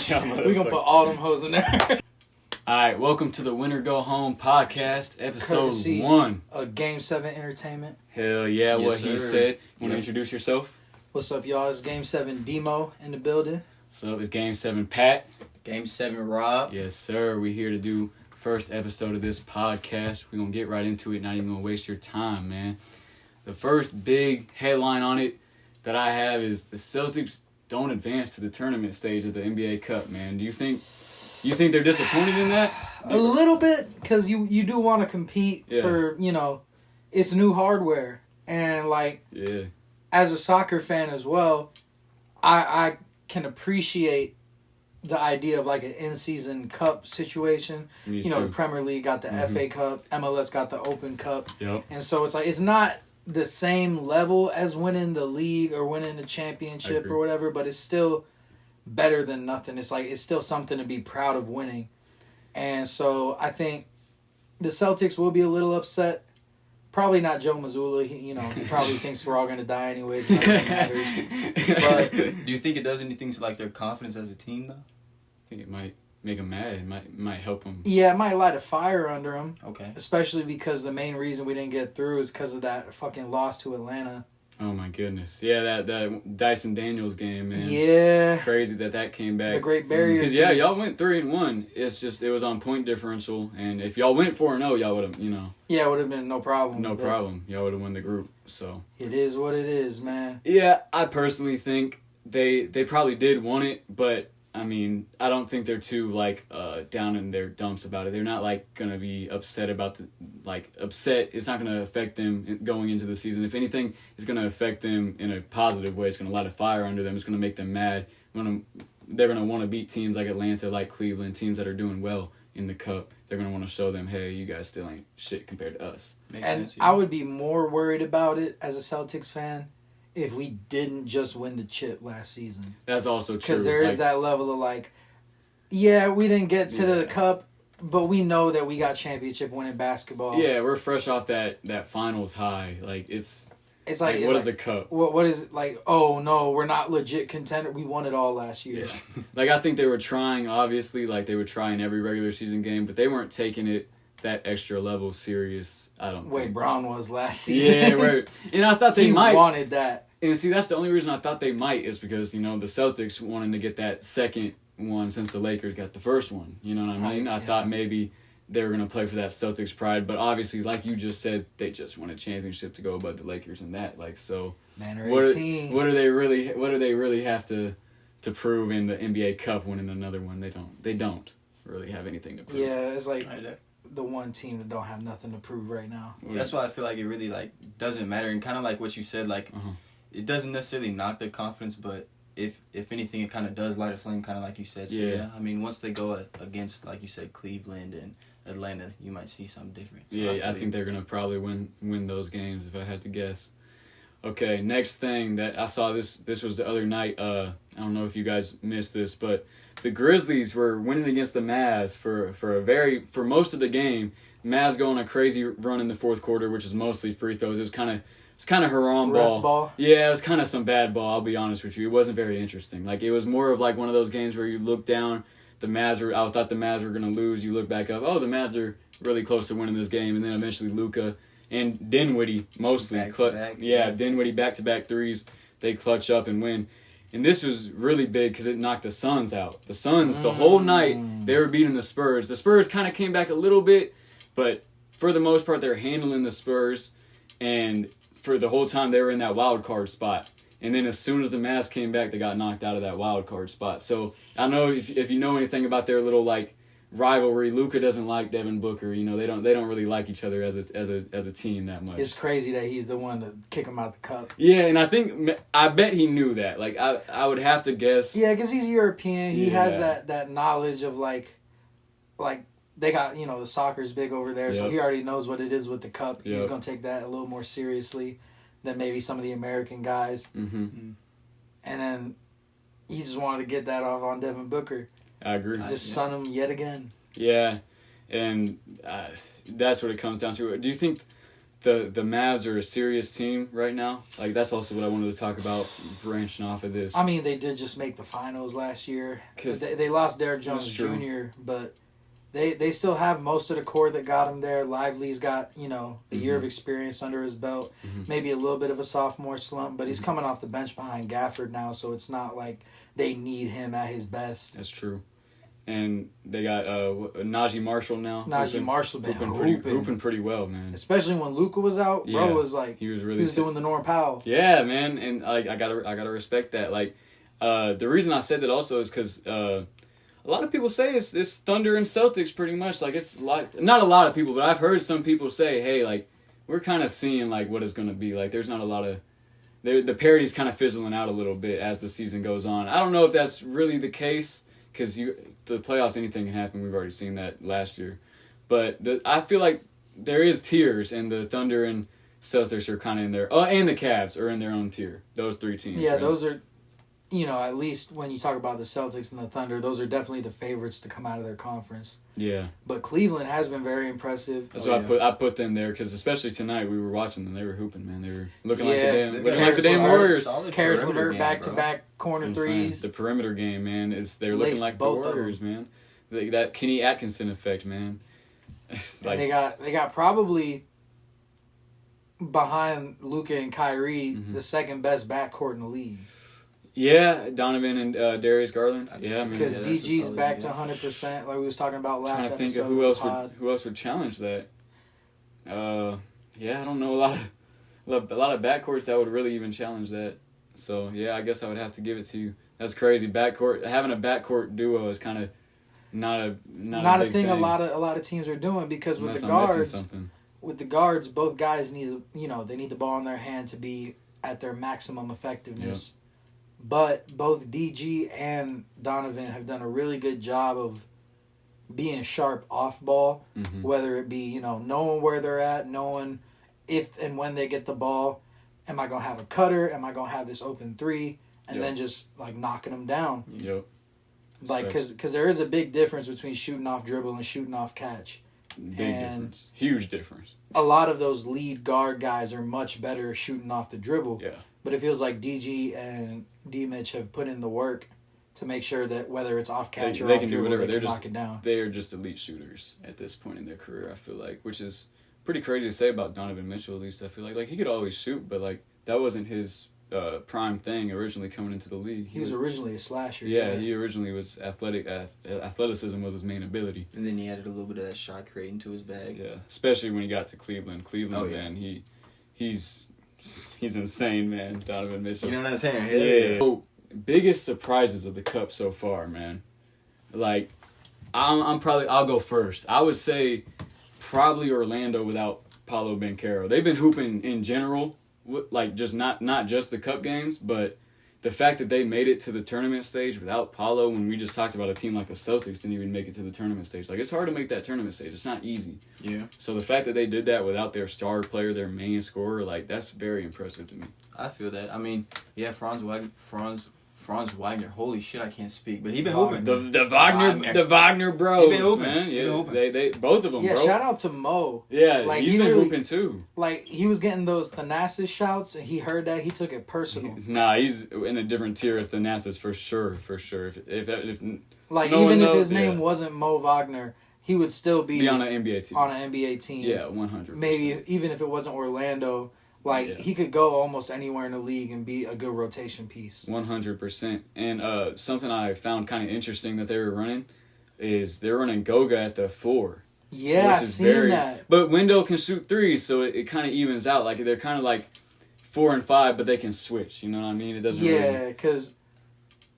We're going to put all them hoes in there. All right, welcome to the Winner Go Home podcast, episode Courtesy 1. Game 7 Entertainment. Hell yeah, Yes, what he sir. said. Want to introduce yourself? What's up, y'all? It's Game 7 Demo in the building. So it's Game 7 Pat. Game 7, Rob. Yes, sir. We're here to do first episode of this podcast. We're going to get right into it, not even going to waste your time, man. The first big headline on it that I have is the Celtics don't advance to the tournament stage of the NBA Cup, man. Do you think they're disappointed in that? A little bit, because you do want to compete for, it's new hardware. And, as a soccer fan as well, I can appreciate the idea of, an in-season cup situation. Me The too. Premier League got the FA Cup, MLS got the Open Cup. Yep. And so it's not the same level as winning the league or winning the championship or whatever, but it's still better than nothing. It's still something to be proud of winning. And so I think the Celtics will be a little upset. Probably not Joe Mazzulla. He probably thinks we're all going to die anyways. Nothing matters. But Do you think it does anything to their confidence as a team, though? I think it might make them mad. It might help them. yeah, it might light a fire under them. Okay. Especially because the main reason we didn't get through is because of that fucking loss to Atlanta. Oh, my goodness. Yeah, that Dyson Daniels game, man. Yeah. It's crazy that came back. The Great Barrier. Because, y'all went 3-1. It's just, it was on point differential. And if y'all went 4-0, y'all would have, Yeah, it would have been no problem. no problem. Y'all would have won the group. So, It is what it is, man. yeah, I personally think they probably did want it. But, I mean, I don't think they're too, down in their dumps about it. They're not, going to be upset about upset. It's not going to affect them going into the season. If anything, it's going to affect them in a positive way. It's going to light a fire under them. It's going to make them mad. They're going to want to beat teams like Atlanta, like Cleveland, teams that are doing well in the Cup. They're going to want to show them, hey, you guys still ain't shit compared to us. Makes And sense, yeah. I would be more worried about it as a Celtics fan if we didn't just win the chip last season. That's also true. Because there is that level of we didn't get to the Cup, but we know that we got championship winning basketball. Yeah, we're fresh off that finals high. It's what is a Cup? What is it? Oh no, we're not legit contender. We won it all last year. Yeah. I think they were trying, obviously, they would try in every regular season game, but they weren't taking it that extra level serious, I don't Wade think. Brown was last season. Yeah, right. And I thought they he might. wanted that. And see, that's the only reason I thought they might is because, the Celtics wanted to get that second one since the Lakers got the first one. You know what I mean? I thought maybe they were going to play for that Celtics pride, but obviously, like you just said, they just won a championship to go above the Lakers and that. Man, what 18. do they really have to prove in the NBA Cup winning another one? They don't really have anything to prove. Yeah, it's the one team that don't have nothing to prove right now. That's why I feel like it really, doesn't matter. And kind of like what you said, it doesn't necessarily knock their confidence, but if anything, it kind of does light a flame, kind of like you said. So, yeah. I mean, once they go against, like you said, Cleveland and Atlanta, you might see something different. So yeah, I think they're going to probably win those games if I had to guess. Okay, next thing that I saw, this was the other night. I don't know if you guys missed this, but the Grizzlies were winning against the Mavs for most of the game. Mavs go on a crazy run in the fourth quarter, which is mostly free throws. It's kind of haram ball. Yeah, it was kind of some bad ball, I'll be honest with you. It wasn't very interesting. It was more of one of those games where you look down, I thought the Mavs were going to lose. You look back up, oh, the Mavs are really close to winning this game. And then eventually Luka and Dinwiddie mostly. Dinwiddie back-to-back threes. They clutch up and win. And this was really big because it knocked the Suns out. The Suns, the whole night, they were beating the Spurs. The Spurs kind of came back a little bit, but for the most part, they're handling the Spurs. And for the whole time, they were in that wild card spot. And then as soon as the Mavs came back, they got knocked out of that wild card spot. So I don't know if you know anything about their little rivalry. Luka doesn't like Devin Booker. They don't really like each other as a team that much. It's crazy that he's the one to kick him out the Cup. Yeah, and I bet he knew that. I would have to guess. Yeah, because he's European. He has that knowledge of they got the soccer's big over there, so he already knows what it is with the Cup. He's gonna take that a little more seriously than maybe some of the American guys. Mm-hmm. And then he just wanted to get that off on Devin Booker. I agree. Just sun him yet again. Yeah, and that's what it comes down to. Do you think the Mavs are a serious team right now. Like, that's also what I wanted to talk about, branching off of this. I mean, they did just make the finals last year. They lost Derrick Jones Jr., but they still have most of the core that got him there. Lively's got, a year of experience under his belt. Maybe a little bit of a sophomore slump, but he's coming off the bench behind Gafford now, so it's not like they need him at his best. That's true. And they got Najee Marshall now. Najee Marshall been hooping pretty well, man. Especially when Luka was out, bro was like he was doing the Norm Powell. Yeah, man, and I gotta respect that. Like, the reason I said that also is because a lot of people say it's Thunder and Celtics pretty much. Like, it's like not a lot of people, but I've heard some people say, hey, like we're kind of seeing like what it's gonna be. Like, there's not a lot of the parity's kind of fizzling out a little bit as the season goes on. I don't know if that's really the case. Because the playoffs, anything can happen. We've already seen that last year. But I feel like there is tiers, and the Thunder and Celtics are kind of in there. Oh, and the Cavs are in their own tier. Those three teams. Yeah, right? Those are, at least when you talk about the Celtics and the Thunder, those are definitely the favorites to come out of their conference. Yeah. But Cleveland has been very impressive. That's why I put them there, because especially tonight we were watching them. They were hooping, man. They were looking like the damn Warriors. Karis LeVert back-to-back corner threes. The perimeter game, man, they're looking like the Warriors, man. That Kenny Atkinson effect, man. Like, and they got probably behind Luka and Kyrie the second best backcourt in the league. Yeah, Donovan and Darius Garland. Yeah, because DG's back to 100%, like we was talking about last episode. Trying to think of who else would challenge that. I don't know a lot of backcourts that would really even challenge that. So yeah, I guess I would have to give it to you. That's crazy. Having a backcourt duo is kind of not a big thing. A lot of teams are doing, because with the guards, both guys need they need the ball in their hand to be at their maximum effectiveness. Yep. But both DG and Donovan have done a really good job of being sharp off ball, whether it be, knowing where they're at, knowing if and when they get the ball. Am I going to have a cutter? Am I going to have this open three? And then just, like, knocking them down. Yep. Like, because there is a big difference between shooting off dribble and shooting off catch. Difference. Huge difference. A lot of those lead guard guys are much better shooting off the dribble. Yeah. But it feels like DG and D-Mitch have put in the work to make sure that whether it's off catch or off dribble, they can knock it down. They are just elite shooters at this point in their career, I feel like, which is pretty crazy to say about Donovan Mitchell, at least. I feel like he could always shoot, but like that wasn't his prime thing originally coming into the league. He was originally a slasher. Yeah, he originally was athletic. Athleticism was his main ability. And then he added a little bit of that shot creating to his bag. Yeah, especially when he got to Cleveland. Man, he's insane, man. Donovan Mitchell. You know what I'm saying? Yeah. So, biggest surprises of the Cup so far, man. Like, I'll go first. I would say probably Orlando without Paolo Banchero. They've been hooping in general, like just not just the Cup games, but the fact that they made it to the tournament stage without Paolo, when we just talked about a team like the Celtics didn't even make it to the tournament stage. Like, it's hard to make that tournament stage. It's not easy. Yeah. So the fact that they did that without their star player, their main scorer, like, that's very impressive to me. I feel that. I mean, yeah, Franz Wagner. Holy shit, I can't speak, but he been hooping. The Wagner bros, he been hooping, man. Yeah, they both of them. Yeah, bro. Shout out to Mo. Yeah, like, he's been hooping too. Like, he was getting those Thanasis shouts, and he heard that, he took it personal. Nah, he's in a different tier of Thanasis for sure. If like, even if his name wasn't Mo Wagner, he would still be on an NBA team. Yeah, 100%. Maybe even if it wasn't Orlando. Like, he could go almost anywhere in the league and be a good rotation piece. 100%. And something I found kind of interesting that they were running is they're running Goga at the 4. Yeah, I seen that. But Wendell can shoot 3, so it kind of evens out. Like, they're kind of like 4 and 5, but they can switch. You know what I mean? It doesn't really... because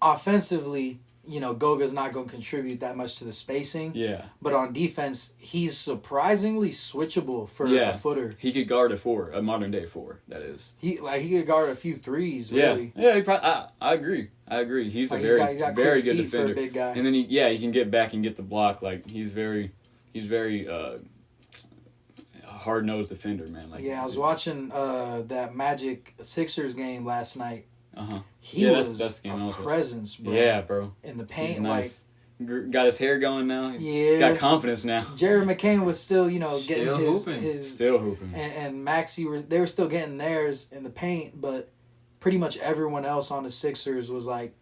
offensively... Goga's not going to contribute that much to the spacing. Yeah. But on defense, he's surprisingly switchable for a footer. He could guard a 4, a modern day 4, that is. He could guard a few threes, really. Yeah, I agree. He's a very very good defender. For a big guy. And then he can get back and get the block. Like, he's very hard-nosed defender, man. Like, I was watching that Magic Sixers game last night. Uh-huh. He was that's a presence, bro. Yeah, bro. In the paint, nice. got his hair going now. Yeah. Got confidence now. Jared McCain was still, getting his still hooping. And Maxey they were still getting theirs in the paint, but pretty much everyone else on the Sixers was like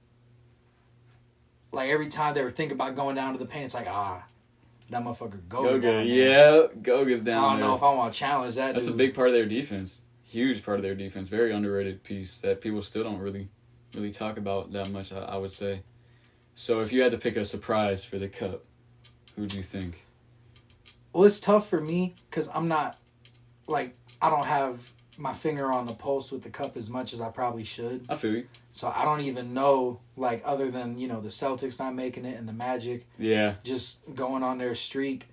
every time they were thinking about going down to the paint, it's like, that motherfucker Goga. Yeah, Goga's down I don't there. know if I want to challenge that. That's dude. a big part of their defense. Huge part of their defense. Very underrated piece that people still don't really talk about that much, I would say. So if you had to pick a surprise for the Cup, who do you think? Well, it's tough for me because I'm not, I don't have my finger on the pulse with the Cup as much as I probably should. I feel you. So I don't even know, other than, the Celtics not making it and the Magic. Yeah. Just going on their streak.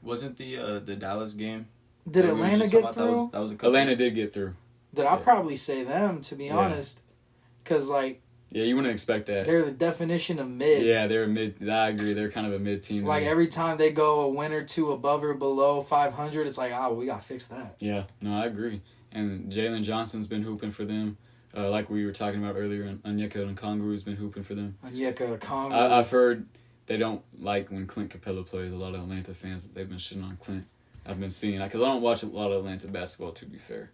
Wasn't the Dallas game? Did Atlanta get through? That was a Atlanta did get through. I'll probably say them, to be honest. Because, yeah, you wouldn't expect that. They're the definition of mid. Yeah, they're a mid. I agree. They're kind of a mid team. Every time they go a win or two above or below 500, it's we got to fix that. Yeah, no, I agree. And Jalen Johnson's been hooping for them. Like we were talking about earlier, Onyeka Okongwu's been hooping for them. Onyeka Okongwu. I've heard they don't like when Clint Capella plays. A lot of Atlanta fans, they've been shitting on Clint. I've been seeing because I don't watch a lot of Atlanta basketball, to be fair.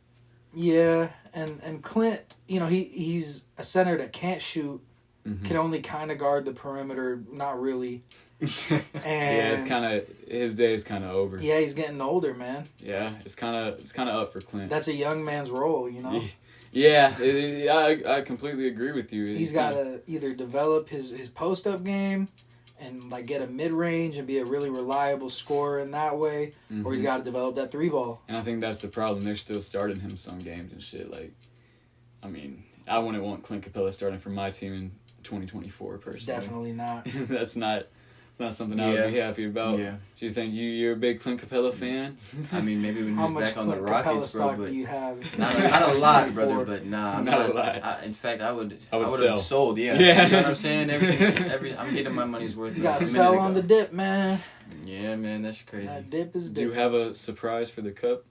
Yeah, and Clint, he's a center that can't shoot, can only kind of guard the perimeter, not really. And his day is kind of over. Yeah, he's getting older, man. Yeah, it's kind of up for Clint. That's a young man's role, Yeah, I completely agree with you. He's got to either develop his post up game and get a mid range and be a really reliable scorer in that way, or he's got to develop that 3-ball. And I think that's the problem. They're still starting him some games and shit. I wouldn't want Clint Capella starting for my team in 2024 personally. Definitely not. That's not something I would be happy about. Yeah. Do you think you're a big Clint Capella fan? I mean, maybe when he's back on the Rockets, bro. But do you have? Not a lot, brother. But I'm not a lot. In fact, I would sell. have sold. Yeah. You know what I'm saying? I'm getting my money's worth. You got to sell on the dip, man. Yeah, man, that's crazy. That dip is. Do you have a surprise for the Cup?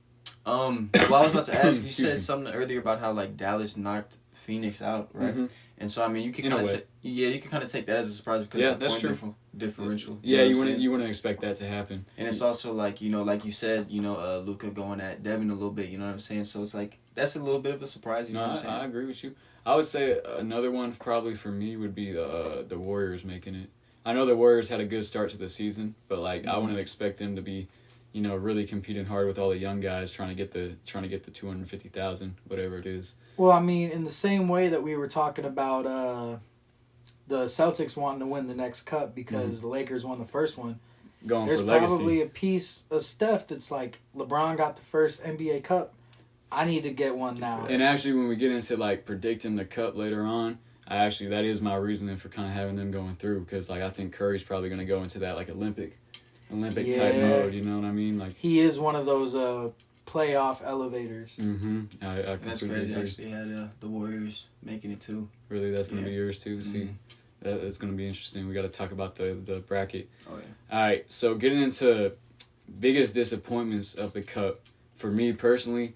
Well, I was about to ask. You said something earlier about how Dallas knocked Phoenix out, right? Mm-hmm. And so, I mean, you can kind of take that as a surprise because of the point differential. Yeah, you wouldn't expect that to happen. And it's also like you said, Luka going at Devin a little bit, you know what I'm saying? So it's that's a little bit of a surprise, you know what I'm saying? I agree with you. I would say another one probably for me would be the Warriors making it. I know the Warriors had a good start to the season, but I wouldn't expect them to be, really competing hard with all the young guys trying to get the 250,000, whatever it is. Well, I mean, in the same way that we were talking about the Celtics wanting to win the next cup because the Lakers won the first one, there's probably a piece of Steph that's LeBron got the first NBA cup. I need to get one now. And actually, when we get into predicting the cup later on, that is my reasoning for kind of having them going through because I think Curry's probably going to go into that Olympic type mode. You know what I mean? He is one of those playoff elevators. Mm-hmm. That's crazy. I actually had the Warriors making it too. Really, that's going to be yours too. See, that's going to be interesting. We got to talk about the bracket. Oh yeah. All right, so getting into biggest disappointments of the cup for me personally,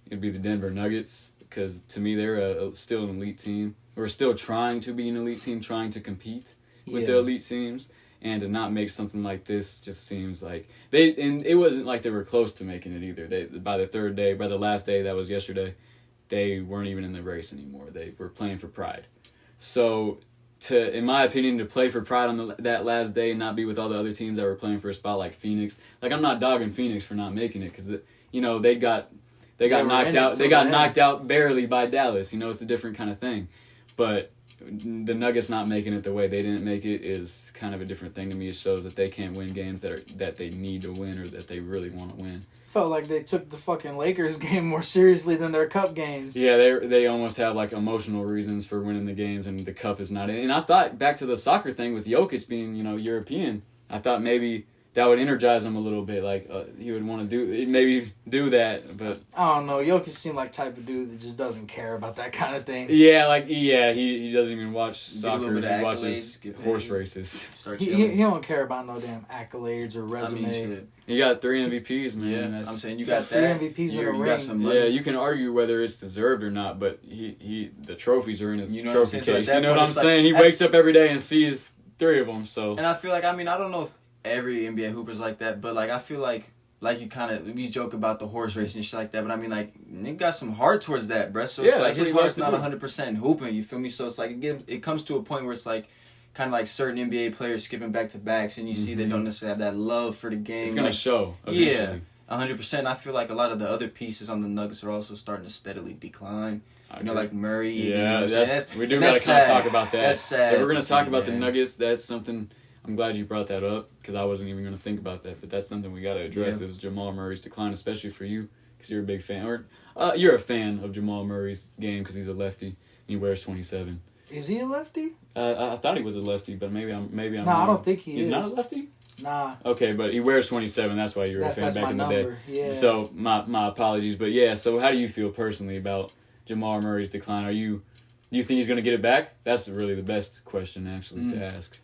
it'd be the Denver Nuggets because to me they're still an elite team. We're still trying to be an elite team, trying to compete with the elite teams. And to not make something like this just seems like and it wasn't like they were close to making it either. By the last day that was yesterday, they weren't even in the race anymore. They were playing for pride. So, in my opinion, to play for pride on that last day and not be with all the other teams that were playing for a spot like Phoenix, I'm not dogging Phoenix for not making it because they got knocked out. They got knocked out barely by Dallas. It's a different kind of thing, but. The Nuggets not making it the way they didn't make it is kind of a different thing to me. It shows that they can't win games that they need to win or that they really want to win. Felt like they took the fucking Lakers game more seriously than their cup games. Yeah, they almost have emotional reasons for winning the games, and the cup is not in. And I thought back to the soccer thing with Jokic being European. I thought maybe that would energize him a little bit. He would want to do that, but I don't know. Jokic seemed like type of dude that just doesn't care about that kind of thing. Yeah, he doesn't even watch soccer. He watches horse races. He don't care about no damn accolades or resume. He got 3 MVPs, man. Yeah, I'm saying you got 3 MVPs in a ring. Got some money. Yeah, you can argue whether it's deserved or not, but the trophies are in his trophy case. So you know what I'm saying? He wakes up every day and sees 3 of them. So. And I feel like, I mean, I don't know if every NBA hooper's like that, but like I feel like you kind of, we joke about the horse race and shit like that, but I mean, like, Nick got some heart towards that, bruh. So it's like his heart's not 100% hooping, you feel me? So it's like, it comes to a point where it's like, kind of like certain NBA players skipping back-to-backs, and you see they don't necessarily have that love for the game. It's going to show eventually. Yeah, 100%. I feel like a lot of the other pieces on the Nuggets are also starting to steadily decline. You know, like Murray. Yeah, you know we do got to kind of talk about that. That's sad. If we're going to talk about the Nuggets, that's something. I'm glad you brought that up because I wasn't even going to think about that. But that's something we got to address is Jamal Murray's decline, especially for you because you're a big fan. Or you're a fan of Jamal Murray's game because he's a lefty and he wears 27. Is he a lefty? I thought he was a lefty, but maybe I'm. No, I don't think he's is. He's not a lefty? Nah. Okay, but he wears 27. That's why you were a fan back in the day. Yeah. So my apologies, but yeah. So how do you feel personally about Jamal Murray's decline? Do you think he's going to get it back? That's really the best question actually to ask.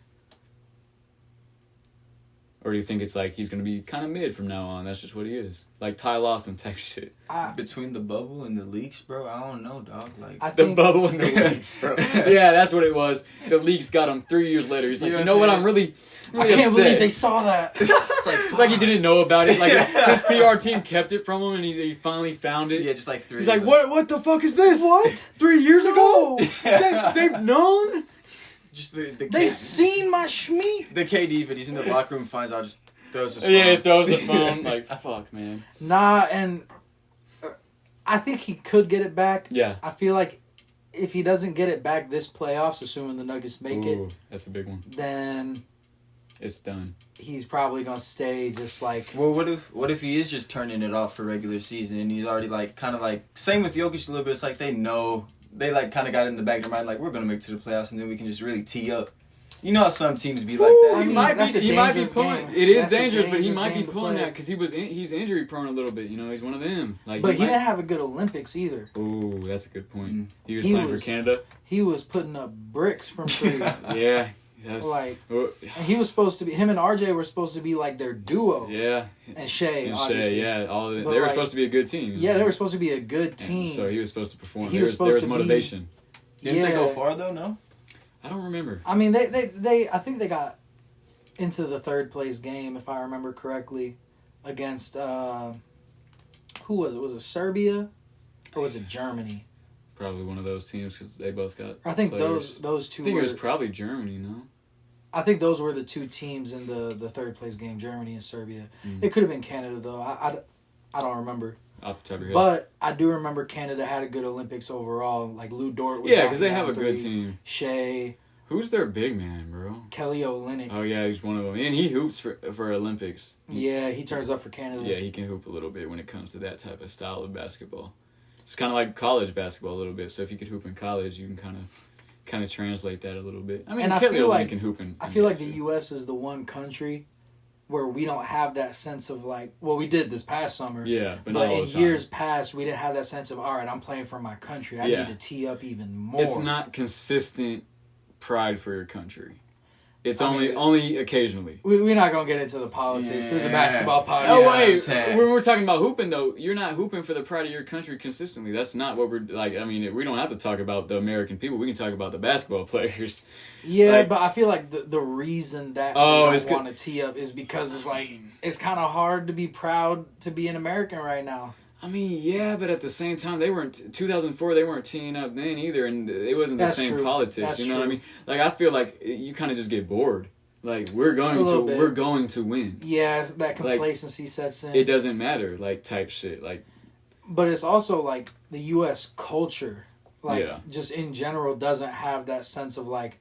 Or do you think it's like he's going to be kind of mid from now on? That's just what he is. Like Ty Lawson type shit. Between the bubble and the leaks, bro, I don't know, dog. Like the bubble and the leaks, bro. Yeah, that's what it was. The leaks got him 3 years later. He's like, you know what? I'm really I can't believe they saw that. It's like he didn't know about it. Like his PR team kept it from him, and he finally found it. Yeah, just like 3 He's like, what the fuck is this? What? 3 years ago? They've known? Just they seen my schmeat. The KD, but he's in the locker room, finds out, just throws his phone. Yeah, he throws the phone. Like, fuck, man. Nah, and I think he could get it back. Yeah. I feel like if he doesn't get it back this playoffs, assuming the Nuggets make it, that's a big one. Then it's done. He's probably gonna stay just like. Well, what if he is just turning it off for regular season and he's already like kind of like same with Jokic a little bit. It's like they know. They, like, kind of got it in the back of their mind, like, we're going to make it to the playoffs, and then we can just really tee up. You know how some teams be like that. I mean, he might be pulling. It is dangerous, but he might be pulling that because he's injury prone a little bit. You know, he's one of them. Like, but he didn't have a good Olympics either. Ooh, that's a good point. He was playing for Canada. He was putting up bricks from 3. Yeah. He was supposed to be. Him and RJ were supposed to be like their duo. Yeah, and Shea, obviously. Yeah, they were supposed to be a good team. Yeah, they were supposed to be a good team. And so he was supposed to perform. There was motivation. Didn't they go far though? No, I don't remember. I mean, they I think they got into the 3rd place game if I remember correctly, against who was it? Was it Serbia or was it Germany? Probably one of those teams because they both got. I think players. those two. I think it was probably Germany. No. I think those were the 2 teams in the 3rd place game, Germany and Serbia. It could have been Canada though. I don't remember. Off the top of your head. But I do remember Canada had a good Olympics overall. Like Lou Dort was. Yeah, because they have a good team. Shea. Who's their big man, bro? Kelly Olynyk. Oh yeah, he's one of them, and he hoops for Olympics. Yeah, he turns up for Canada. Yeah, he can hoop a little bit when it comes to that type of style of basketball. It's kind of like college basketball a little bit. So if you could hoop in college, you can kind of translate that a little bit. I mean, Kelly Olynyk can hoop in. I feel like the U.S. is the one country where we don't have that sense of like, well, we did this past summer. Yeah, but in years past, we didn't have that sense of, all right, I'm playing for my country. I need to tee up even more. It's not consistent pride for your country. It's only occasionally. We're not going to get into the politics. This is a basketball podcast. No, wait. When we're talking about hooping, though, you're not hooping for the pride of your country consistently. That's not what we're like. I mean, we don't have to talk about the American people. We can talk about the basketball players. Yeah, but I feel like the reason that they don't want to tee up is because it's like, it's kind of hard to be proud to be an American right now. I mean, yeah, but at the same time, they weren't 2004. They weren't teeing up then either, and it wasn't the same politics. You know what I mean? Like, I feel like you kind of just get bored. Like, we're going to win. Yeah, that complacency sets in. It doesn't matter, like type shit. Like, but it's also like the U.S. culture, just in general, doesn't have that sense of like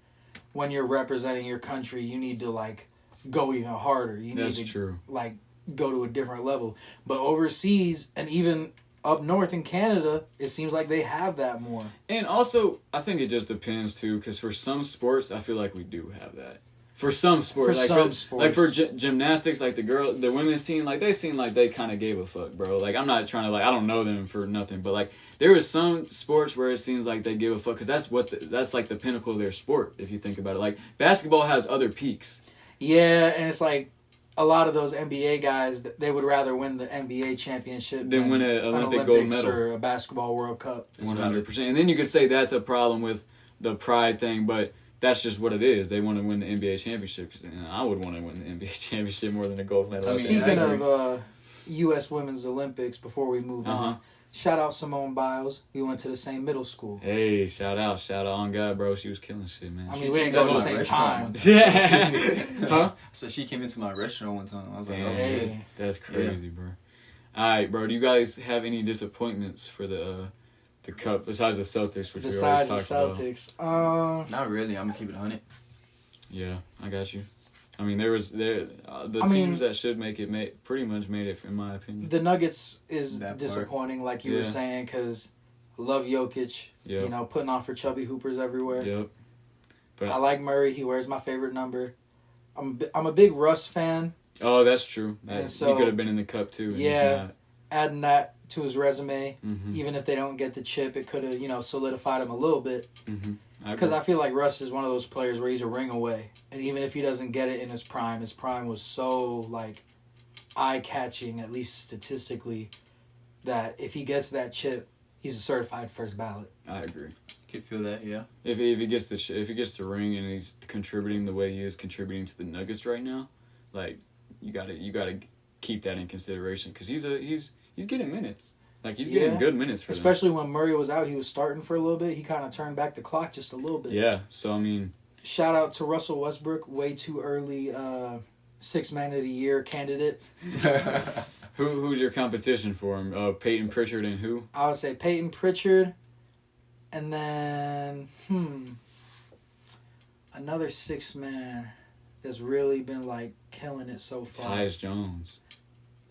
when you're representing your country, you need to like go even harder. You need to like go to a different level. But overseas and even up north in Canada, it seems like they have that more. And also, I think it just depends too, because for some sports, I feel like we do have that. For some sports, like for gymnastics, like the women's team, like they seem like they kind of gave a fuck, bro. Like I'm not trying to I don't know them for nothing, but like there is some sports where it seems like they give a fuck because that's like the pinnacle of their sport if you think about it. Like basketball has other peaks. Yeah, and it's like a lot of those NBA guys, they would rather win the NBA championship than win an Olympic gold medal or a basketball World Cup. 100%. And then you could say that's a problem with the pride thing, but that's just what it is. They want to win the NBA championship. And I would want to win the NBA championship more than a gold medal. Speaking of U.S. Women's Olympics, before we move on, shout out Simone Biles. We went to the same middle school. Hey, shout out on God, bro. She was killing shit, man. I mean, we didn't go to the same time. Yeah. Huh? So she came into my restaurant one time. I was like, Damn, hey. That's crazy, bro. All right, bro. Do you guys have any disappointments for the cup besides the Celtics, which we already talked about? Besides the Celtics, not really. I'm gonna keep it 100. Yeah, I got you. I mean, teams that should make it pretty much made it, in my opinion. The Nuggets is disappointing, like you were saying, because I love Jokic. Yep. You know, putting on for chubby hoopers everywhere. Yep. But I like Murray. He wears my favorite number. I'm a big Russ fan. Oh, that's true. So, he could have been in the cup too. Yeah, adding that to his resume, mm-hmm. even if they don't get the chip, it could have solidified him a little bit. Mm-hmm. Because I feel like Russ is one of those players where he's a ring away, and even if he doesn't get it in his prime was so eye-catching, at least statistically, that if he gets that chip, he's a certified first ballot. I agree. Could feel that, yeah. If he gets the ring and he's contributing the way he is contributing to the Nuggets right now, you gotta keep that in consideration because he's getting minutes. He's getting good minutes for them. Especially when Murray was out, he was starting for a little bit. He kind of turned back the clock just a little bit. Yeah, so I mean... Shout out to Russell Westbrook, way too early Sixth Man of the Year candidate. Who's your competition for him? Peyton Pritchard and who? I would say Peyton Pritchard, and then, another sixth man that's really been, killing it so far. Tyus Jones.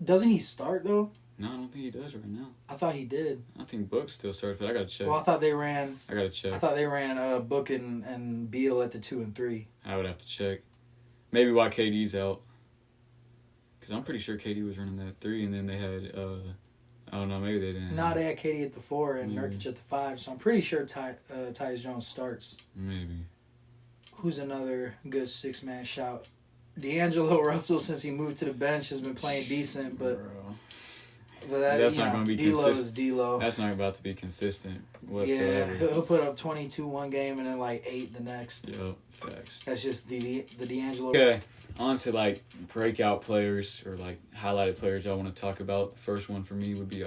Doesn't he start, though? No, I don't think he does right now. I thought he did. I think Book still starts, but I gotta check. Well, I thought they ran... I gotta check. I thought they ran Book and Beal at the 2 and 3. I would have to check. Maybe while KD's out. Because I'm pretty sure KD was running that 3, and then they had... I don't know, maybe they didn't. No, they had KD at the 4 and Nurkic at the 5, so I'm pretty sure Tyus Jones starts. Maybe. Who's another good six-man shout? D'Angelo Russell, since he moved to the bench, has been playing decent, but... Bro. But that's not going to be consistent. D-Lo is D-Lo. That's not about to be consistent whatsoever. Yeah, he'll put up 22 one game and then 8 the next. Yep, facts. That's just the D'Angelo. Okay, on to breakout players or highlighted players I want to talk about. The first one for me would be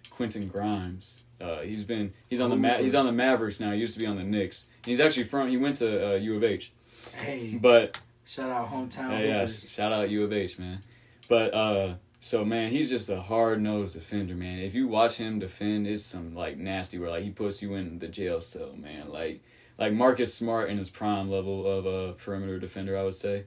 Quentin Grimes. He's on the Mavericks now. He used to be on the Knicks. And he's actually he went to U of H. Hey. But shout out hometown. Yeah, shout out U of H, man. But so, man, he's just a hard-nosed defender, man. If you watch him defend, it's some, nasty where, he puts you in the jail cell, man. Like Marcus Smart in his prime level of a perimeter defender, I would say.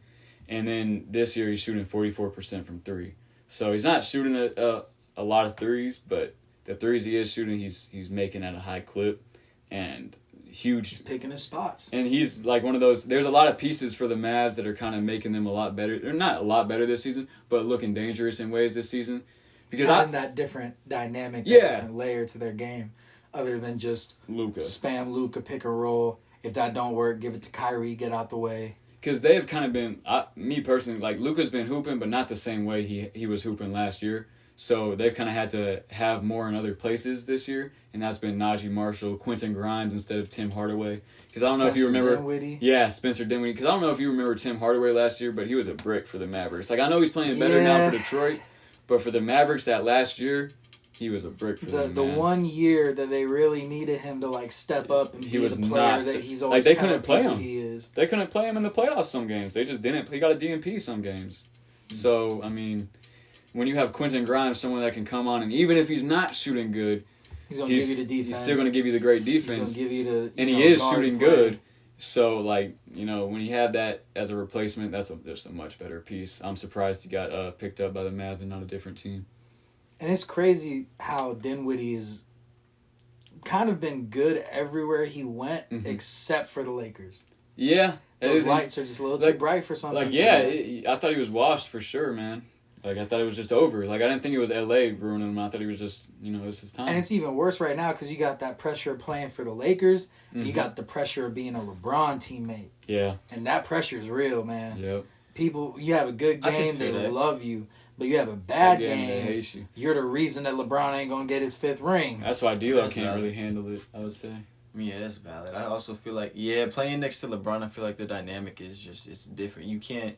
And then this year he's shooting 44% from 3. So he's not shooting a lot of threes, but the threes he is shooting, he's making at a high clip. And huge. He's picking his spots. And he's one of those. There's a lot of pieces for the Mavs that are kind of making them a lot better. They're not a lot better this season, but looking dangerous in ways this season. Because having that different dynamic, different layer to their game, other than just Luka. Spam Luka, pick and roll. If that don't work, give it to Kyrie, get out the way. Because they've kind of been, me personally, Luka's been hooping, but not the same way he was hooping last year. So they've kind of had to have more in other places this year, and that's been Najee Marshall, Quentin Grimes instead of Tim Hardaway. Because I don't know if you remember, Dinwiddie. Yeah, Spencer Dinwiddie. Because I don't know if you remember Tim Hardaway last year, but he was a brick for the Mavericks. I know he's playing better now for Detroit, but for the Mavericks that last year, he was a brick for them. The 1 year that they really needed him to step up and be the player that he's always they couldn't play him. He is. They couldn't play him in the playoffs some games. They just didn't. He got a DNP some games. So I mean. When you have Quentin Grimes, someone that can come on, and even if he's not shooting good, he's going to give you the defense. He's still going to give you the great defense. He's going to give you and he is shooting good. So, when you have that as a replacement, that's just a much better piece. I'm surprised he got picked up by the Mavs and not a different team. And it's crazy how Dinwiddie has kind of been good everywhere he went, except for the Lakers. Yeah. Those lights are just a little too bright for something. I thought he was washed for sure, man. I thought it was just over. I didn't think it was L.A. ruining him. I thought he was just, it was his time. And it's even worse right now because you got that pressure of playing for the Lakers. And you got the pressure of being a LeBron teammate. Yeah. And that pressure is real, man. Yep. People, you have a good game, they love you. But you have a bad game, they hate you. You're the reason that LeBron ain't going to get his 5th ring. That's why D-Lo can't really handle it, I would say. Yeah, that's valid. I also feel like, playing next to LeBron, I feel like the dynamic is just, it's different. You can't,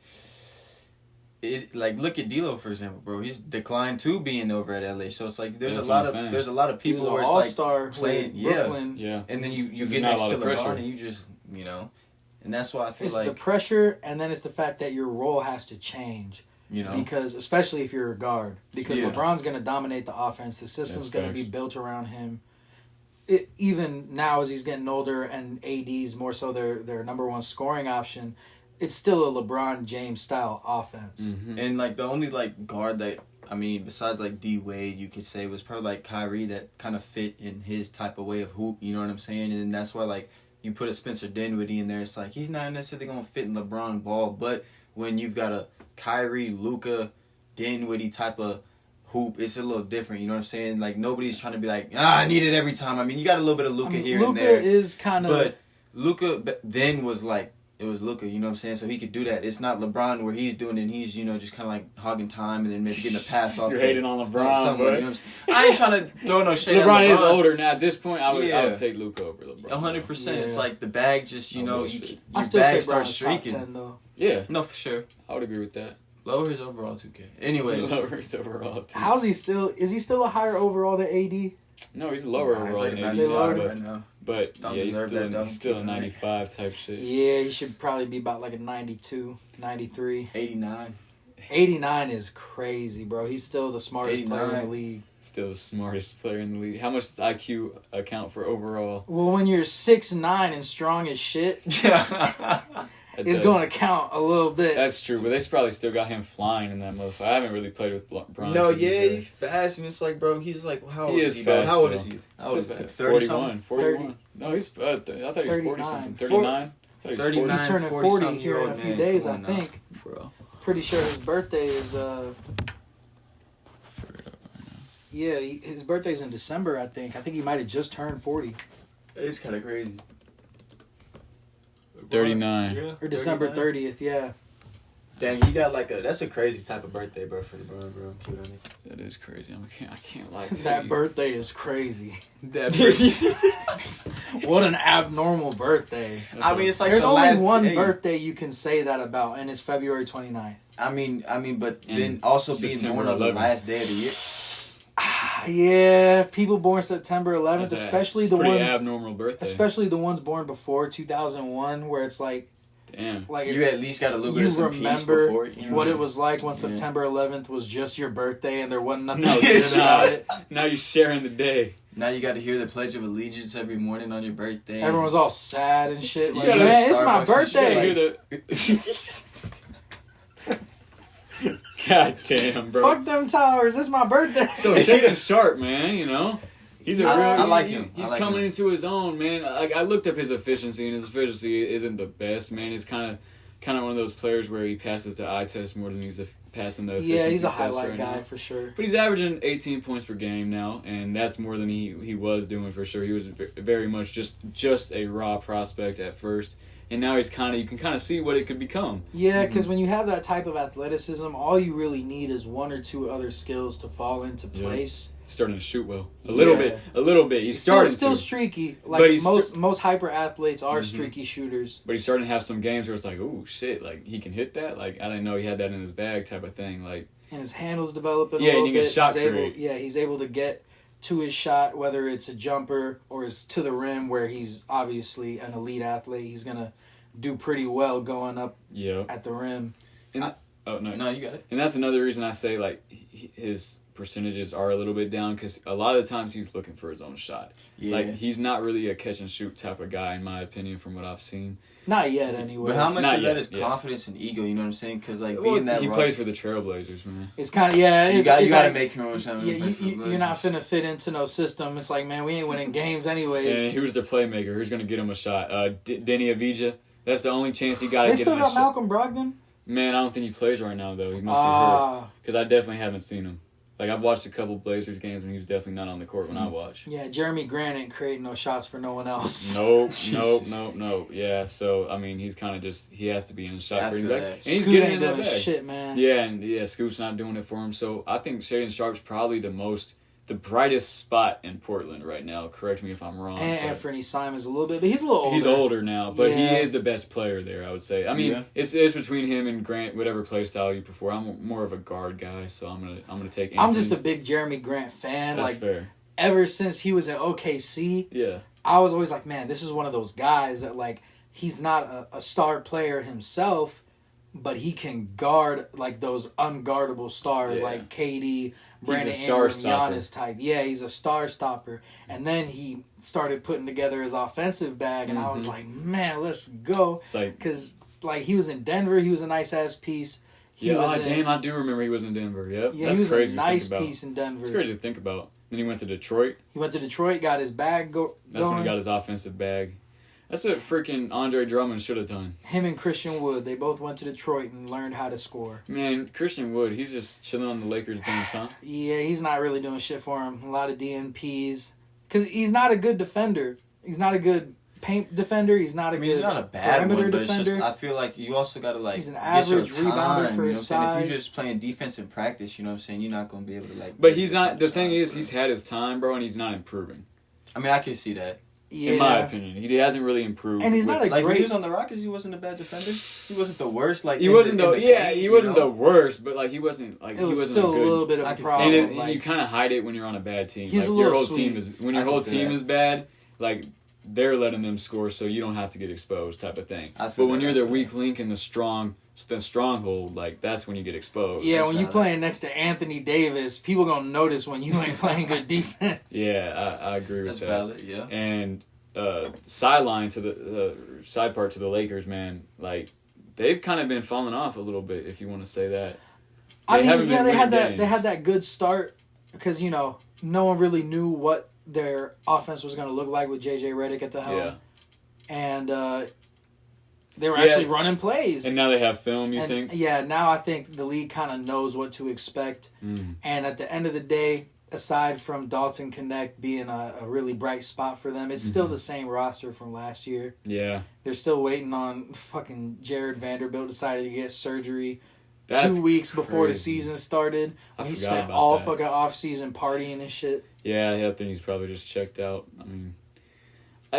look at D'Lo, for example, bro. He's declined to being over at LA. So it's like, there's a lot of people who are all-star playing, Brooklyn. Yeah. And then you get next to LeBron and you just, and that's why I feel it's like. It's the pressure, and then it's the fact that your role has to change. Because, especially if you're a guard. Because LeBron's going to dominate the offense. The system's going to be built around him. Even now as he's getting older and AD's more so their number one scoring option, it's still a LeBron James style offense. Mm-hmm. And the only guard that besides D Wade, you could say was probably Kyrie that kind of fit in his type of way of hoop. You know what I'm saying? And that's why you put a Spencer Dinwiddie in there. It's he's not necessarily gonna fit in LeBron ball, but when you've got a Kyrie, Luka, Dinwiddie type of hoop, it's a little different, you know what I'm saying? Nobody's trying to be I need it every time. You got a little bit of Luka here and there. Luka is kind of... But Luka then was it was Luka, you know what I'm saying? So he could do that. It's not LeBron where he's doing it and he's, just kind of hogging time and then maybe getting a pass off. You're hating on LeBron, but you know I ain't trying to throw no shade LeBron at LeBron. is older now. At this point, I would take Luka over LeBron. 100%. It's the bag just, your I still bag say starts Bron's streaking. top 10, though. Yeah. No, for sure. I would agree with that. Lower his overall 2K. Anyway. Lower his overall 2K. How's he still... Is he still a higher overall than AD? No, he's lower overall than AD. Right now. But he's still a 95 type shit. Yeah, he should probably be about a 92, 93. 89. 89 is crazy, bro. He's still the smartest player in the league. Still the smartest player in the league. How much does IQ account for overall? Well, when you're 6'9" and strong as shit, it's going to count a little bit. That's true, but they probably still got him flying in that motherfucker. I haven't really played with LeBron. No, he's fast, and it's bro, he's how old is he? How old is he? How old is he? 41. 41. No, he's, I thought he was 40-something. 39? 39. He's turning 40 here in a few days, I think. Bro. Pretty sure his birthday is... Yeah, his birthday's in December, I think. I think he might have just turned 40. It's kind of crazy. 39. Yeah, or December 30th, yeah. Dang, you got that's a crazy type of birthday, bro, for LeBron, bro. That is crazy. I can't lie to you. That birthday is crazy. That birthday. What an abnormal birthday. It's there's only one birthday you can say that about, and it's February 29th. But then also being born on the last day of the year. Yeah, people born September 11th, especially the ones abnormal birthday. Especially the ones born before 2001, where it's damn, you at least got a little bit of some peace before. What it was like when September 11th was just your birthday and there wasn't nothing about it. Now you're sharing the day. Now you got to hear the Pledge of Allegiance every morning on your birthday. Everyone's all sad and shit. Man, it's my birthday. God damn, bro. Fuck them towers. It's my birthday. So Shaden Sharp, man, he's a real. I like him. He's coming into his own, man. I looked up his efficiency, and his efficiency isn't the best, man. He's kind of one of those players where he passes the eye test more than he's passing the efficiency test. Yeah, he's a highlight right guy now. for sure. But he's averaging 18 points per game now, and that's more than he was doing for sure. He was very much just a raw prospect at first. And now you can kind of see what it could become. Yeah, because when you have that type of athleticism, all you really need is one or two other skills to fall into place. He's starting to shoot well. A little bit. He's starting still to. Streaky. But most hyper athletes are streaky shooters. But he's starting to have some games where it's ooh, shit, he can hit that? I didn't know he had that in his bag type of thing. And his handle's developing a little bit. Yeah, and he can shot create. He's able to get to his shot, whether it's a jumper or it's to the rim, where he's obviously an elite athlete. He's going to do pretty well going up at the rim. No, you got it. And that's another reason I say his percentages are a little bit down, because a lot of the times he's looking for his own shot. Yeah. He's not really a catch and shoot type of guy, in my opinion, from what I've seen. Not yet, anyway. But how much of that is confidence and ego? You know what I'm saying? Because being that he plays for the Trailblazers, man. It's kind of you got to make your own shot. Yeah, you're not finna fit into no system. It's man, we ain't winning games anyways. And who's the playmaker? Who's gonna get him a shot? Denny Avdija. That's the only chance he got to get him a shot. They still got Malcolm Brogdon? Man, I don't think he plays right now, though. He must be hurt. Because I definitely haven't seen him. I've watched a couple Blazers games, and he's definitely not on the court when I watch. Yeah, Jeremy Grant ain't creating no shots for no one else. Nope. Yeah, so, he's kind of just, he has to be in the shot creating back. And he's Scoot getting ain't in that doing bag. shit, man. Yeah, Scoot's not doing it for him. So I think Shaden Sharp's probably the the brightest spot in Portland right now. Correct me if I'm wrong. And Anthony Simons a little bit, but he's a little older. He's older now, but he is the best player there, I would say. I mean, it's between him and Grant, whatever play style you prefer. I'm more of a guard guy, so I'm gonna take Anthony. I'm just a big Jeremy Grant fan. That's fair. Ever since he was at OKC, I was always like, man, this is one of those guys that like he's not a star player himself, but he can guard like those unguardable stars like KD, Brandon Ingram, Giannis type. Yeah, he's a star stopper. And then he started putting together his offensive bag, and I was like, man, let's go. Because like he was in Denver, he was a nice ass piece. I do remember he was in Denver. Yep. Yeah, that's he was crazy a nice piece in Denver. It's crazy to think about. Then he went to Detroit. Got his bag That's when he got his offensive bag. That's what freaking Andre Drummond should have done. Him and Christian Wood, they both went to Detroit and learned how to score. Man, Christian Wood, he's just chilling on the Lakers bench, huh? Yeah, he's not really doing shit for him. A lot of DNPs. Because he's not a good defender. He's not a good paint defender. He's not a good he's not a bad perimeter one, but defender. It's just, I feel like you also got to like. He's an average rebounder for his size. If you're just playing defense in practice, you know what I'm saying, you're not going to be able to like. But he's not. The thing is, he's had his time, bro, and he's not improving. I mean, I can see that. Yeah. In my opinion, he hasn't really improved. And he's not like when he was on the Rockets, he wasn't a bad defender. He wasn't the worst. Like he wasn't the worst, but like he wasn't like it was he wasn't still good. a little bit of a problem. And you kind of hide it when you're on a bad team. He's like, a your little whole team is when your whole team is bad. Like they're letting them score, so you don't have to get exposed, type of thing. But when you're the weak link in the stronghold, like that's when you get exposed. Yeah, when you playing next to Anthony Davis, people gonna notice when you ain't playing good defense. Yeah, I agree with that. That's valid. Yeah, and. Sideline to the side part to the Lakers, man. Like they've kind of been falling off a little bit, if you want to say that. They had that good start because no one really knew what their offense was going to look like with JJ Redick at the helm, and they were actually running plays. And now they have film. You think? Yeah, now I think the league kind of knows what to expect, and at the end of the day. Aside from Dalton Connect being a really bright spot for them, it's still the same roster from last year. Yeah. They're still waiting on fucking Jared Vanderbilt decided to get surgery 2 weeks before the season started. He spent all fucking off-season partying and shit. Yeah, I think he's probably just checked out. I mean...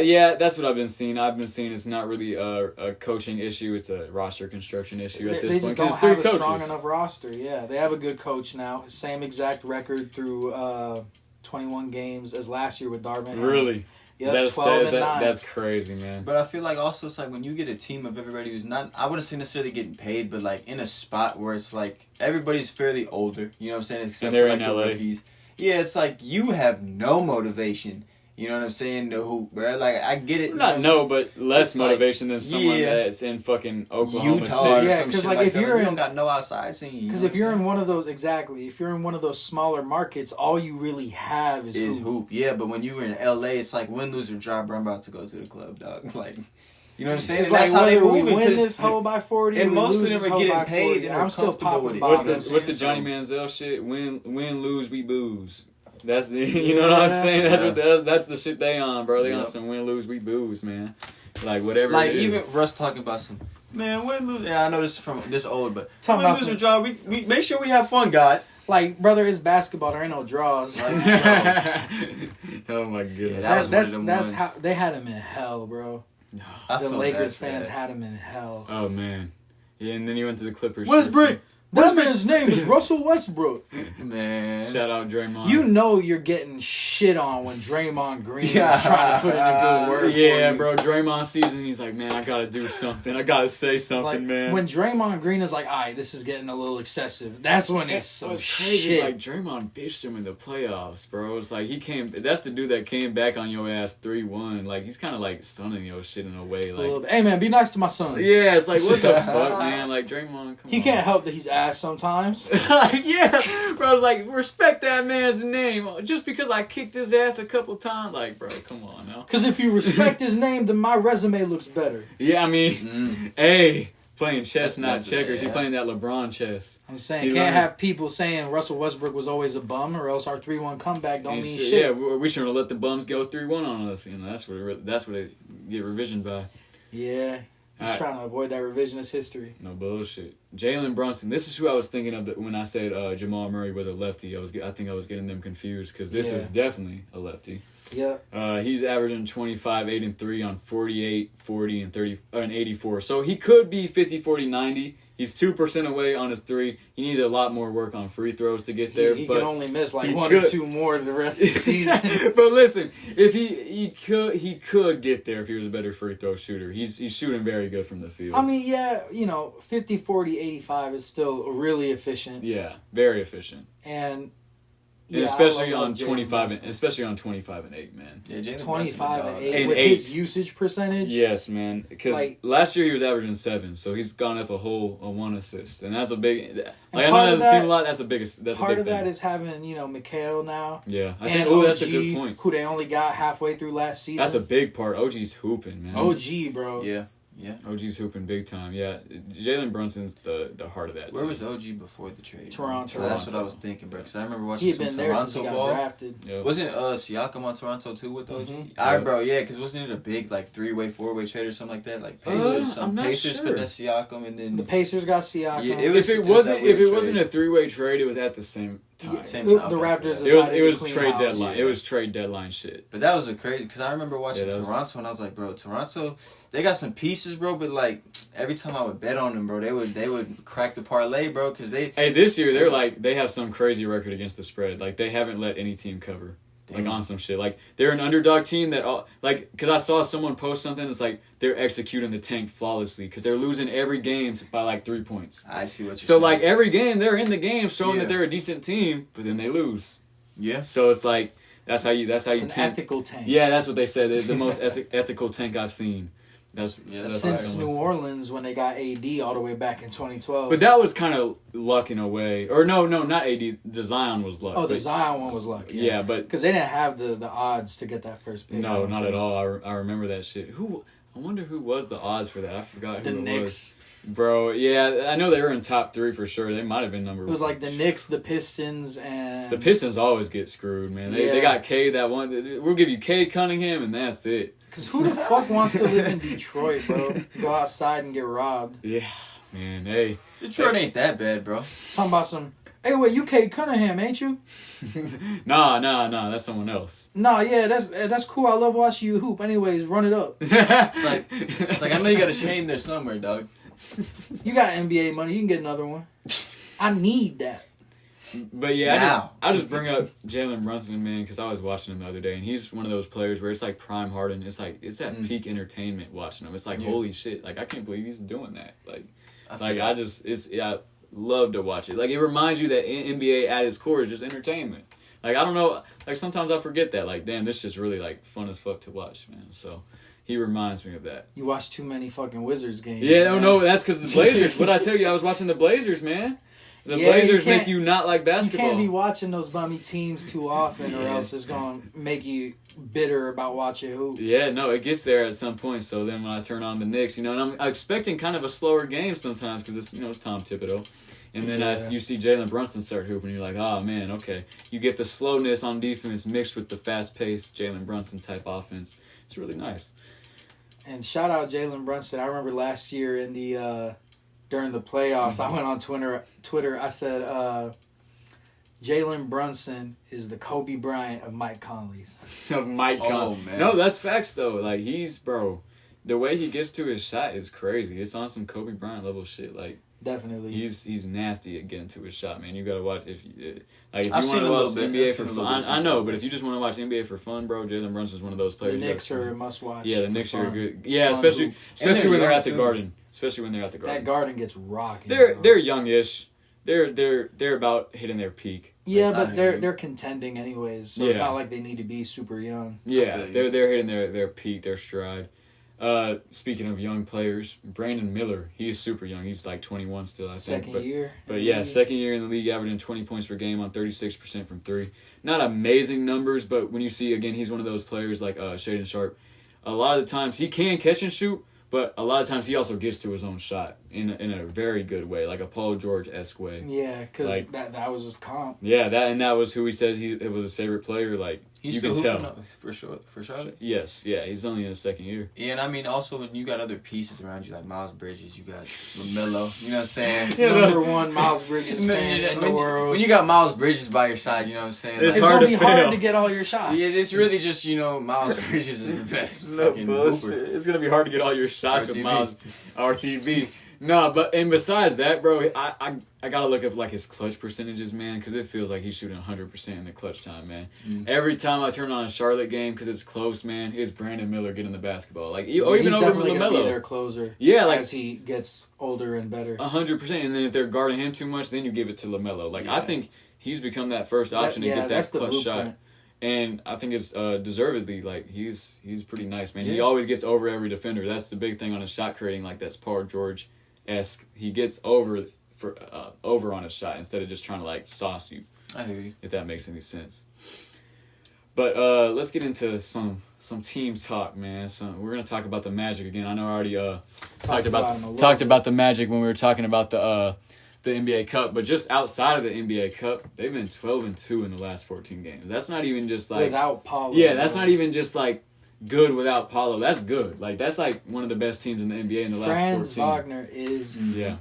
yeah, that's what I've been seeing. I've been seeing it's not really a coaching issue. It's a roster construction issue at this point. They just don't have a strong enough roster. Yeah, they have a good coach now. Same exact record through 21 games as last year with Darvin. Really? Yeah, 12 and 9. That's crazy, man. But I feel like also it's like when you get a team of everybody who's not, I wouldn't say necessarily getting paid, but like in a spot where it's like everybody's fairly older. You know what I'm saying? Except and they're for like in LA. the rookies. Yeah, it's like you have no motivation. You know what I'm saying? The hoop, bro. Like, I get it. But less motivation than someone that's in fucking Oklahoma Utah City. Yeah, because like if you're you don't got no outside scene. Because if you're in one of those, if you're in one of those smaller markets, all you really have is hoop. Yeah, but when you were in LA, it's like win, lose, or draw, bro, I'm about to go to the club, dog. Like, you know what I'm saying? It's and like that's how they we move win this hoe by 40, and we most lose of them this are hoe getting by paid. 40. And I'm still popping bottles. What's the Johnny Manziel shit? Win, lose, we booze. That's the, you know what I'm saying? That's the shit they on, bro. They on some win, lose, we booze, man. Like whatever. Like it is. even Russ talking about some man win, lose. Yeah, I know this from this old, but talking win, lose, or draw. We make sure we have fun, guys. Like, brother, it's basketball. There ain't no draws. Oh my goodness. Yeah, that's how they had him in hell, bro. The Lakers fans had him in hell. Oh man. Yeah, and then he went to the Clippers. Westbrook. That man's name is Russell Westbrook. Man. Shout out Draymond. You know you're getting shit on when Draymond Green is trying to put in a good word for you. Yeah, bro. Draymond season, he's like, man, I got to do something. I got to say something, like, man. When Draymond Green is like, all right, this is getting a little excessive. That's when it's some shit. It's like Draymond bitched him in the playoffs, bro. It's like he came. That's the dude that came back on your ass 3-1. Like, he's kind of like stunning your shit in a way. Like, hey, man, be nice to my son. Yeah, it's like, what the fuck, man? Like, Draymond, come on. He can't help that he's ass sometimes. Yeah, bro. I was like, respect that man's name just because I kicked his ass a couple times. Like, bro, come on now. Because if you respect his name, then my resume looks better. Yeah, I mean, hey, playing chess, not checkers. You're playing that LeBron chess. I'm saying, can't have people saying Russell Westbrook was always a bum, or else our 3-1 comeback don't mean shit. Yeah, we shouldn't have let the bums go 3-1 on us. You know, that's what they get revisioned by. Yeah. He's trying to avoid that revisionist history. No bullshit. Jalen Brunson. This is who I was thinking of when I said Jamal Murray was a lefty. I think I was getting them confused because this is definitely a lefty. Yeah. He's averaging 25, 8, and 3 on 48, 40, and 30 and 84. So he could be 50, 40, 90. He's 2% away on his 3. He needs a lot more work on free throws to get there. He but can only miss like 1 or 2 more the rest of the season. But listen, if he could get there if he was a better free throw shooter. He's shooting very good from the field. I mean, yeah, 50, 40, 85 is still really efficient. Yeah, very efficient. And especially on 25 and 8, man. Yeah, 25 and 8 and with 8. his usage percentage. Yes, man. Because last year he was averaging 7, so he's gone up a 1 assist, and that's a big. Like I know that doesn't seem a lot. That's a big. Part of that is having Mikhail now. Yeah, I think. Oh, that's a good point. Who they only got halfway through last season. That's a big part. OG's hooping, man. OG, bro. Yeah. Yeah. OG's hooping big time. Yeah. Jalen Brunson's the heart of that Where team. was OG before the trade? Toronto. That's what I was thinking, bro. Because I remember watching he had been there since he got drafted. Yep. Wasn't Siakam on Toronto too with OG? Mm-hmm. Alright, bro. Yeah, because wasn't it a big 3-way, 4-way trade or something like that? Like Pacers, I'm not Pacers sure. finessed Siakam, and then The Pacers got Siakam. Yeah, If it wasn't a 3-way trade, it was at the same time. Yeah, Same time. the Raptors. It was trade house. deadline. It was trade deadline shit. But that was a crazy because I remember watching Toronto and I was like, bro, Toronto, they got some pieces, bro. But every time I would bet on them, bro, they would crack the parlay, bro. Because this year they have some crazy record against the spread. Like they haven't let any team cover. Like on some shit. Like they're an underdog team that because I saw someone post something. It's like they're executing the tank flawlessly because they're losing every game by 3 points. I see what you're saying. saying. Every game they're in the game showing that they're a decent team, but then they lose. Yeah. So it's like that's how you It's an tank. ethical tank. Yeah, that's what they said. They're the most ethical tank I've seen. That's since New Orleans when they got AD all the way back in 2012. But that was kind of luck in a way. Or no, not AD. The Zion was luck. Oh, the Zion one was luck. Yeah, but because they didn't have the odds to get that first pick. No, not at all. I remember that shit. I wonder who was the odds for that. I forgot who the it Knicks. was. Bro, yeah, I know they were in top 3 for sure. They might have been number 1. It was like the Knicks, the Pistons, and... The Pistons always get screwed, man. They got Cade that one. We'll give you Cade Cunningham, and that's it. Because who the fuck wants to live in Detroit, bro? Go outside and get robbed. Yeah, man, hey. Detroit ain't that bad, bro. Talking about some... Hey, wait, you Cade Cunningham, ain't you? Nah, that's someone else. Nah, yeah, that's cool. I love watching you hoop. Anyways, run it up. It's like I know you got a chain there somewhere, dog. You got NBA money. You can get another one. I need that. But yeah, I just bring up Jalen Brunson, man, because I was watching him the other day, and he's one of those players where it's like prime Harden. It's that peak entertainment watching him. It's like holy shit, like I can't believe he's doing that. I love to watch it. Like it reminds you that NBA at its core is just entertainment. Like I don't know, like sometimes I forget that. Like damn, this is just really like fun as fuck to watch, man. So he reminds me of that. You watch too many fucking Wizards games. Yeah, no, that's because the Blazers. What I tell you, I was watching the Blazers, man. The Blazers make you not like basketball. You can't be watching those bummy teams too often, or else it's gonna make you bitter about watching hoop. Yeah, no, it gets there at some point. So then when I turn on the Knicks, and I'm expecting kind of a slower game sometimes because it's Tom Thibodeau. And then you see Jalen Brunson start hooping, and you're like, oh, man, okay. You get the slowness on defense mixed with the fast-paced Jalen Brunson type offense. It's really nice. And shout out Jalen Brunson. I remember last year in the during the playoffs, I went on Twitter. I said, Jalen Brunson is the Kobe Bryant of Mike Conley's. Of Mike Conley. Man. No, that's facts, though. Like, the way he gets to his shot is crazy. It's on some Kobe Bryant level shit. Like, definitely. He's nasty at getting to his shot, man. You got to watch if you want to watch NBA for fun. I know, but if you just want to watch NBA for fun, bro, Jalen Brunson's one of those players. The Knicks are a must watch. Yeah, the Knicks are good. Yeah, especially when they're at the Garden. Especially when they're at the Garden. That Garden gets rocking. They're youngish. They're about hitting their peak. Yeah, but they're contending anyways, so it's not like they need to be super young. Yeah, they're hitting their peak, their stride. Speaking of young players, Brandon Miller, he's super young. He's like 21 still, I think. Second year. But yeah, second year in the league, averaging 20 points per game on 36% from 3. Not amazing numbers, but when you see, again, he's one of those players like Shaedon Sharpe. A lot of the times he can catch and shoot, but a lot of times he also gets to his own shot in a very good way, like a Paul George-esque way. Yeah, because that was his comp. Yeah, that was who he said it was his favorite player. Like He's you still can tell. hooping up for sure. For sure. Yes, yeah, he's only in his second year. Yeah, and I mean, also when you got other pieces around you like Miles Bridges, you got LaMelo. You know what I'm saying? Number one Miles Bridges fan in the world. When you got Miles Bridges by your side, you know what I'm saying? It's It's hard gonna to be hard fail. to get all your shots. Yeah, it's really just Miles Bridges is the best fucking hooper. It's gonna be hard to get all your shots with RTV. Miles RTV. No, but and besides that, bro, I gotta look up like his clutch percentages, man, because it feels like he's shooting 100% in the clutch time, man. Every time I turn on a Charlotte game because it's close, man, it's Brandon Miller getting the basketball, like or even he's over definitely gonna be LaMelo. their closer. Yeah, like as he gets older and better. 100%. And then if they're guarding him too much, then you give it to LaMelo. Like I think he's become that first option to get that's that the clutch shot. blueprint. And I think it's deservedly, like, he's pretty nice, man. Yeah. He always gets over every defender. That's the big thing on his shot creating, like, that's Paul George-esque. He gets over on his shot instead of just trying to, like, sauce you. I hear you. If that makes any sense. But let's get into some team talk, man. So we're going to talk about the Magic again. I know I already talked about the Magic when we were talking about the NBA Cup, but just outside of the NBA Cup, they've been 12-2 in the last 14 games. That's not even just like without Paulo. Yeah, that's not even just like good without Paulo. That's good. Like that's like one of the best teams in the NBA in the last 14. Franz Wagner is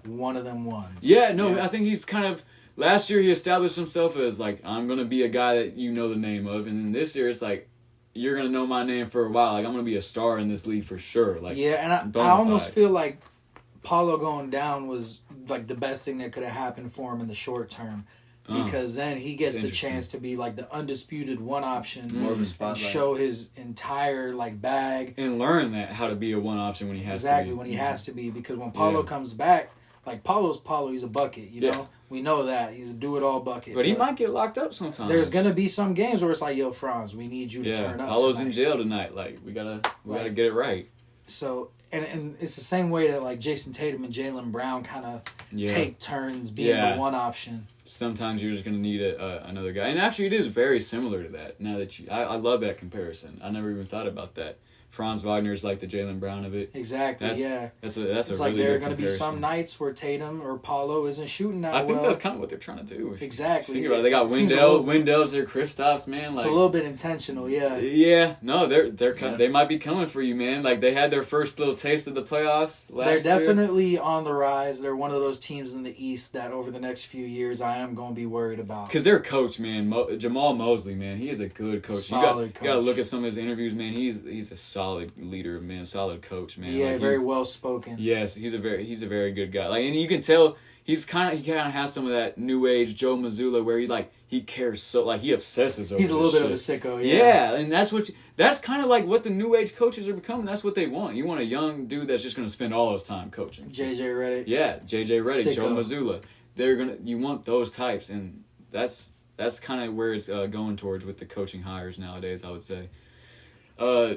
one of them ones. Yeah, no, I think he's kind of. Last year he established himself as like I'm gonna be a guy that you know the name of, and then this year it's like you're gonna know my name for a while. Like I'm gonna be a star in this league for sure. Like yeah, and I almost feel like Paulo going down was like the best thing that could have happened for him in the short term, because then he gets the chance to be like the undisputed one option, more of a spotlight, and show his entire like bag and learn that how to be a one option when he has to be. when he has to be, because when Paulo comes back, like Paulo's Paulo, he's a bucket, you know. We know that he's a do-it-all bucket. But he might get locked up sometimes. There's gonna be some games where it's like, yo, Franz, we need you to turn up. Paulo's tonight. in jail tonight. Like we gotta get it right. So and it's the same way that like Jason Tatum and Jaylen Brown kind of take turns being the one option. Sometimes you're just gonna need another guy, and actually it is very similar to that. Now that I love that comparison. I never even thought about that. Franz Wagner is like the Jaylen Brown of it. Exactly. That's it's a like really there are good going to be some comparison. nights where Tatum or Paulo isn't shooting that well. I think that's kind of what they're trying to do. Exactly. Think about it. They got Wendell's their Kristaps, man. It's a little bit intentional, yeah. Yeah, no, they might be coming for you, man. Like they had their first little taste of the playoffs last year. They're definitely on the rise. They're one of those teams in the East that over the next few years I am going to be worried about. Because their coach, man, Jamal Mosley, man, he is a good coach. Solid coach. You got to look at some of his interviews, man. He's a solid leader, man, solid coach, man. Yeah, like, very well spoken. Yes, he's a very good guy. Like, and you can tell he kind of has some of that new age Joe Mazzulla where he cares so, like he obsesses over. He's a little bit shit. of a sicko. Yeah, and that's kind of like what the new age coaches are becoming. That's what they want. You want a young dude that's just going to spend all his time coaching. JJ Redick. Yeah, JJ Redick, Sicko. Joe Mazzulla. You want those types, and that's kind of where it's going towards with the coaching hires nowadays, I would say.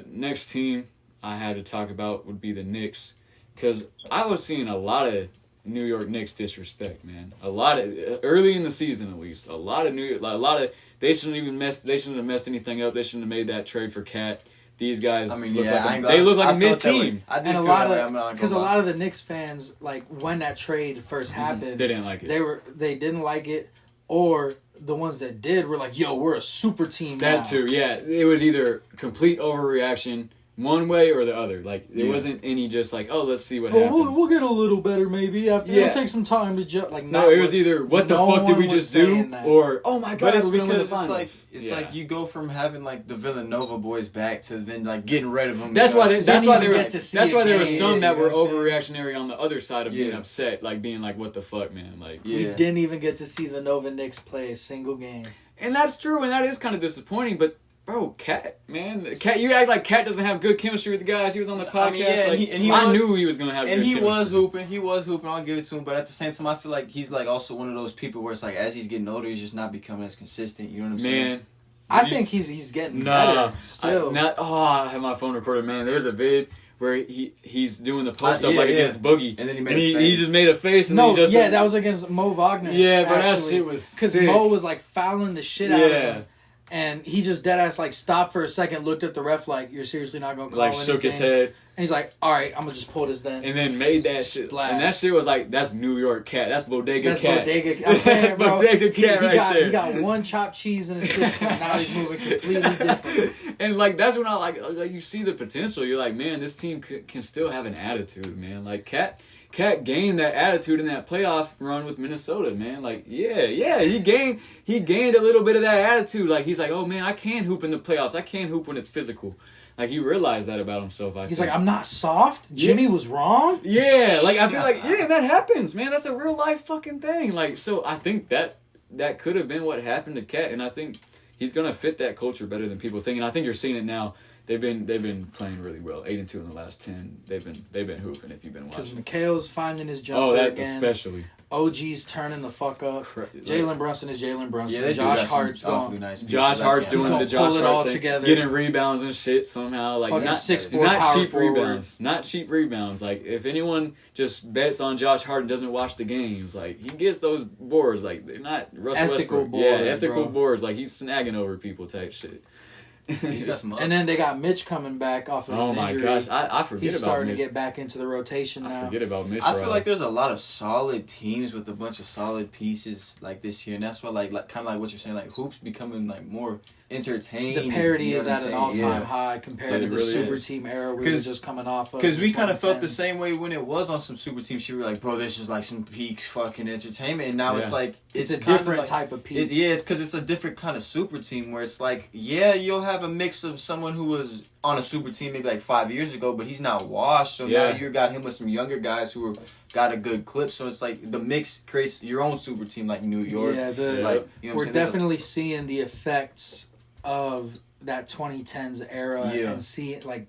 Next team I had to talk about would be the Knicks, because I was seeing a lot of New York Knicks disrespect, man. A lot of early in the season, at least. They shouldn't have messed anything up. They shouldn't have made that trade for Cat. These guys they look like a mid team. And a lot of the Knicks fans, like when that trade first happened, they didn't like it. They didn't like it, or the ones that did were like, "Yo, we're a super team." That now. too, yeah. It was either complete overreaction one way or the other. Like there wasn't any just like, oh, let's see what happens. We'll get a little better maybe after. It'll take some time to like. No, it was either what the fuck did we just do, or oh my god, but it's we're gonna win the because finals. it's like you go from having like the Villanova boys back to then like getting rid of them. That's why there was some that were you know overreactionary on the other side of being upset, like being like, what the fuck, man, like we didn't even get to see the Nova Knicks play a single game. And that's true, and that is kind of disappointing, but. Bro, Cat, man. Cat, you act like Cat doesn't have good chemistry with the guys. He was on the podcast. I knew he was going to have good chemistry. And he was hooping. I'll give it to him. But at the same time, I feel like he's like also one of those people where it's like as he's getting older, he's just not becoming as consistent. You know what I'm saying? Man. I think he's getting better still. I have my phone recorded, man. There's a vid where he's doing the post up against Boogie. And then he just made a face. And that was against Mo Wagner. Yeah, but that shit was because Mo was like fouling the shit out of him. And he just deadass like stopped for a second, looked at the ref like, "You're seriously not gonna call anything?" Shook his head. And he's like, all right, I'm going to just pull this then. And then made that shit. And that shit was like, that's New York Cat. That's Bodega Cat. Bodega. I'm saying, that's bro, Bodega Cat there. He got one chopped cheese in his system. Now he's moving completely different. And, like, that's when I, like you see the potential. You're like, man, this team can still have an attitude, man. Like, Cat gained that attitude in that playoff run with Minnesota, man. Like, yeah, he gained a little bit of that attitude. Like, he's like, oh, man, I can hoop in the playoffs. I can hoop when it's physical. Like, he realized that about himself, He's like, I'm not soft? Jimmy was wrong? Yeah, like, I feel like, that happens, man. That's a real life fucking thing. Like, so I think that could have been what happened to Cat, and I think he's going to fit that culture better than people think. And I think you're seeing it now. They've been playing really well. 8-2 in the last 10. They've been hooping if you've been watching. Because Mikhail's finding his jumper again. Especially. OG's turning the fuck up. Jalen Brunson is Jalen Brunson. Yeah, Josh Hart's gone. Nice Josh Hart's doing the Josh Hart Hart thing, together. Getting rebounds and shit somehow. Like, not 6'4" not cheap forward. rebounds. Not cheap rebounds. Like, if anyone just bets on Josh Hart and doesn't watch the games, like, he gets those boards. Like, they're not Russell Westbrook. Ethical boards. Like, he's snagging over people type shit. And then they got Mitch coming back off of his injury. Oh my gosh, I forget about Mitch. He's starting to get back into the rotation now. I forget about Mitch. I feel like there's a lot of solid teams with a bunch of solid pieces like this year, and that's why like kind of like what you're saying, like hoops becoming like more entertaining. The parity is at an all-time high compared to the super team era we were just coming off of. Because we kind of felt the same way when it was on some super teams. You were like, bro, this is like some peak fucking entertainment, and now it's like it's a different type of peak. It's because it's a different kind of super team where it's like, you'll have a mix of someone who was on a super team maybe like 5 years ago, but he's not washed. So now you got him with some younger guys who are got a good clip. So it's like the mix creates your own super team like New York. We're definitely seeing the effects of that 2010s era and see it like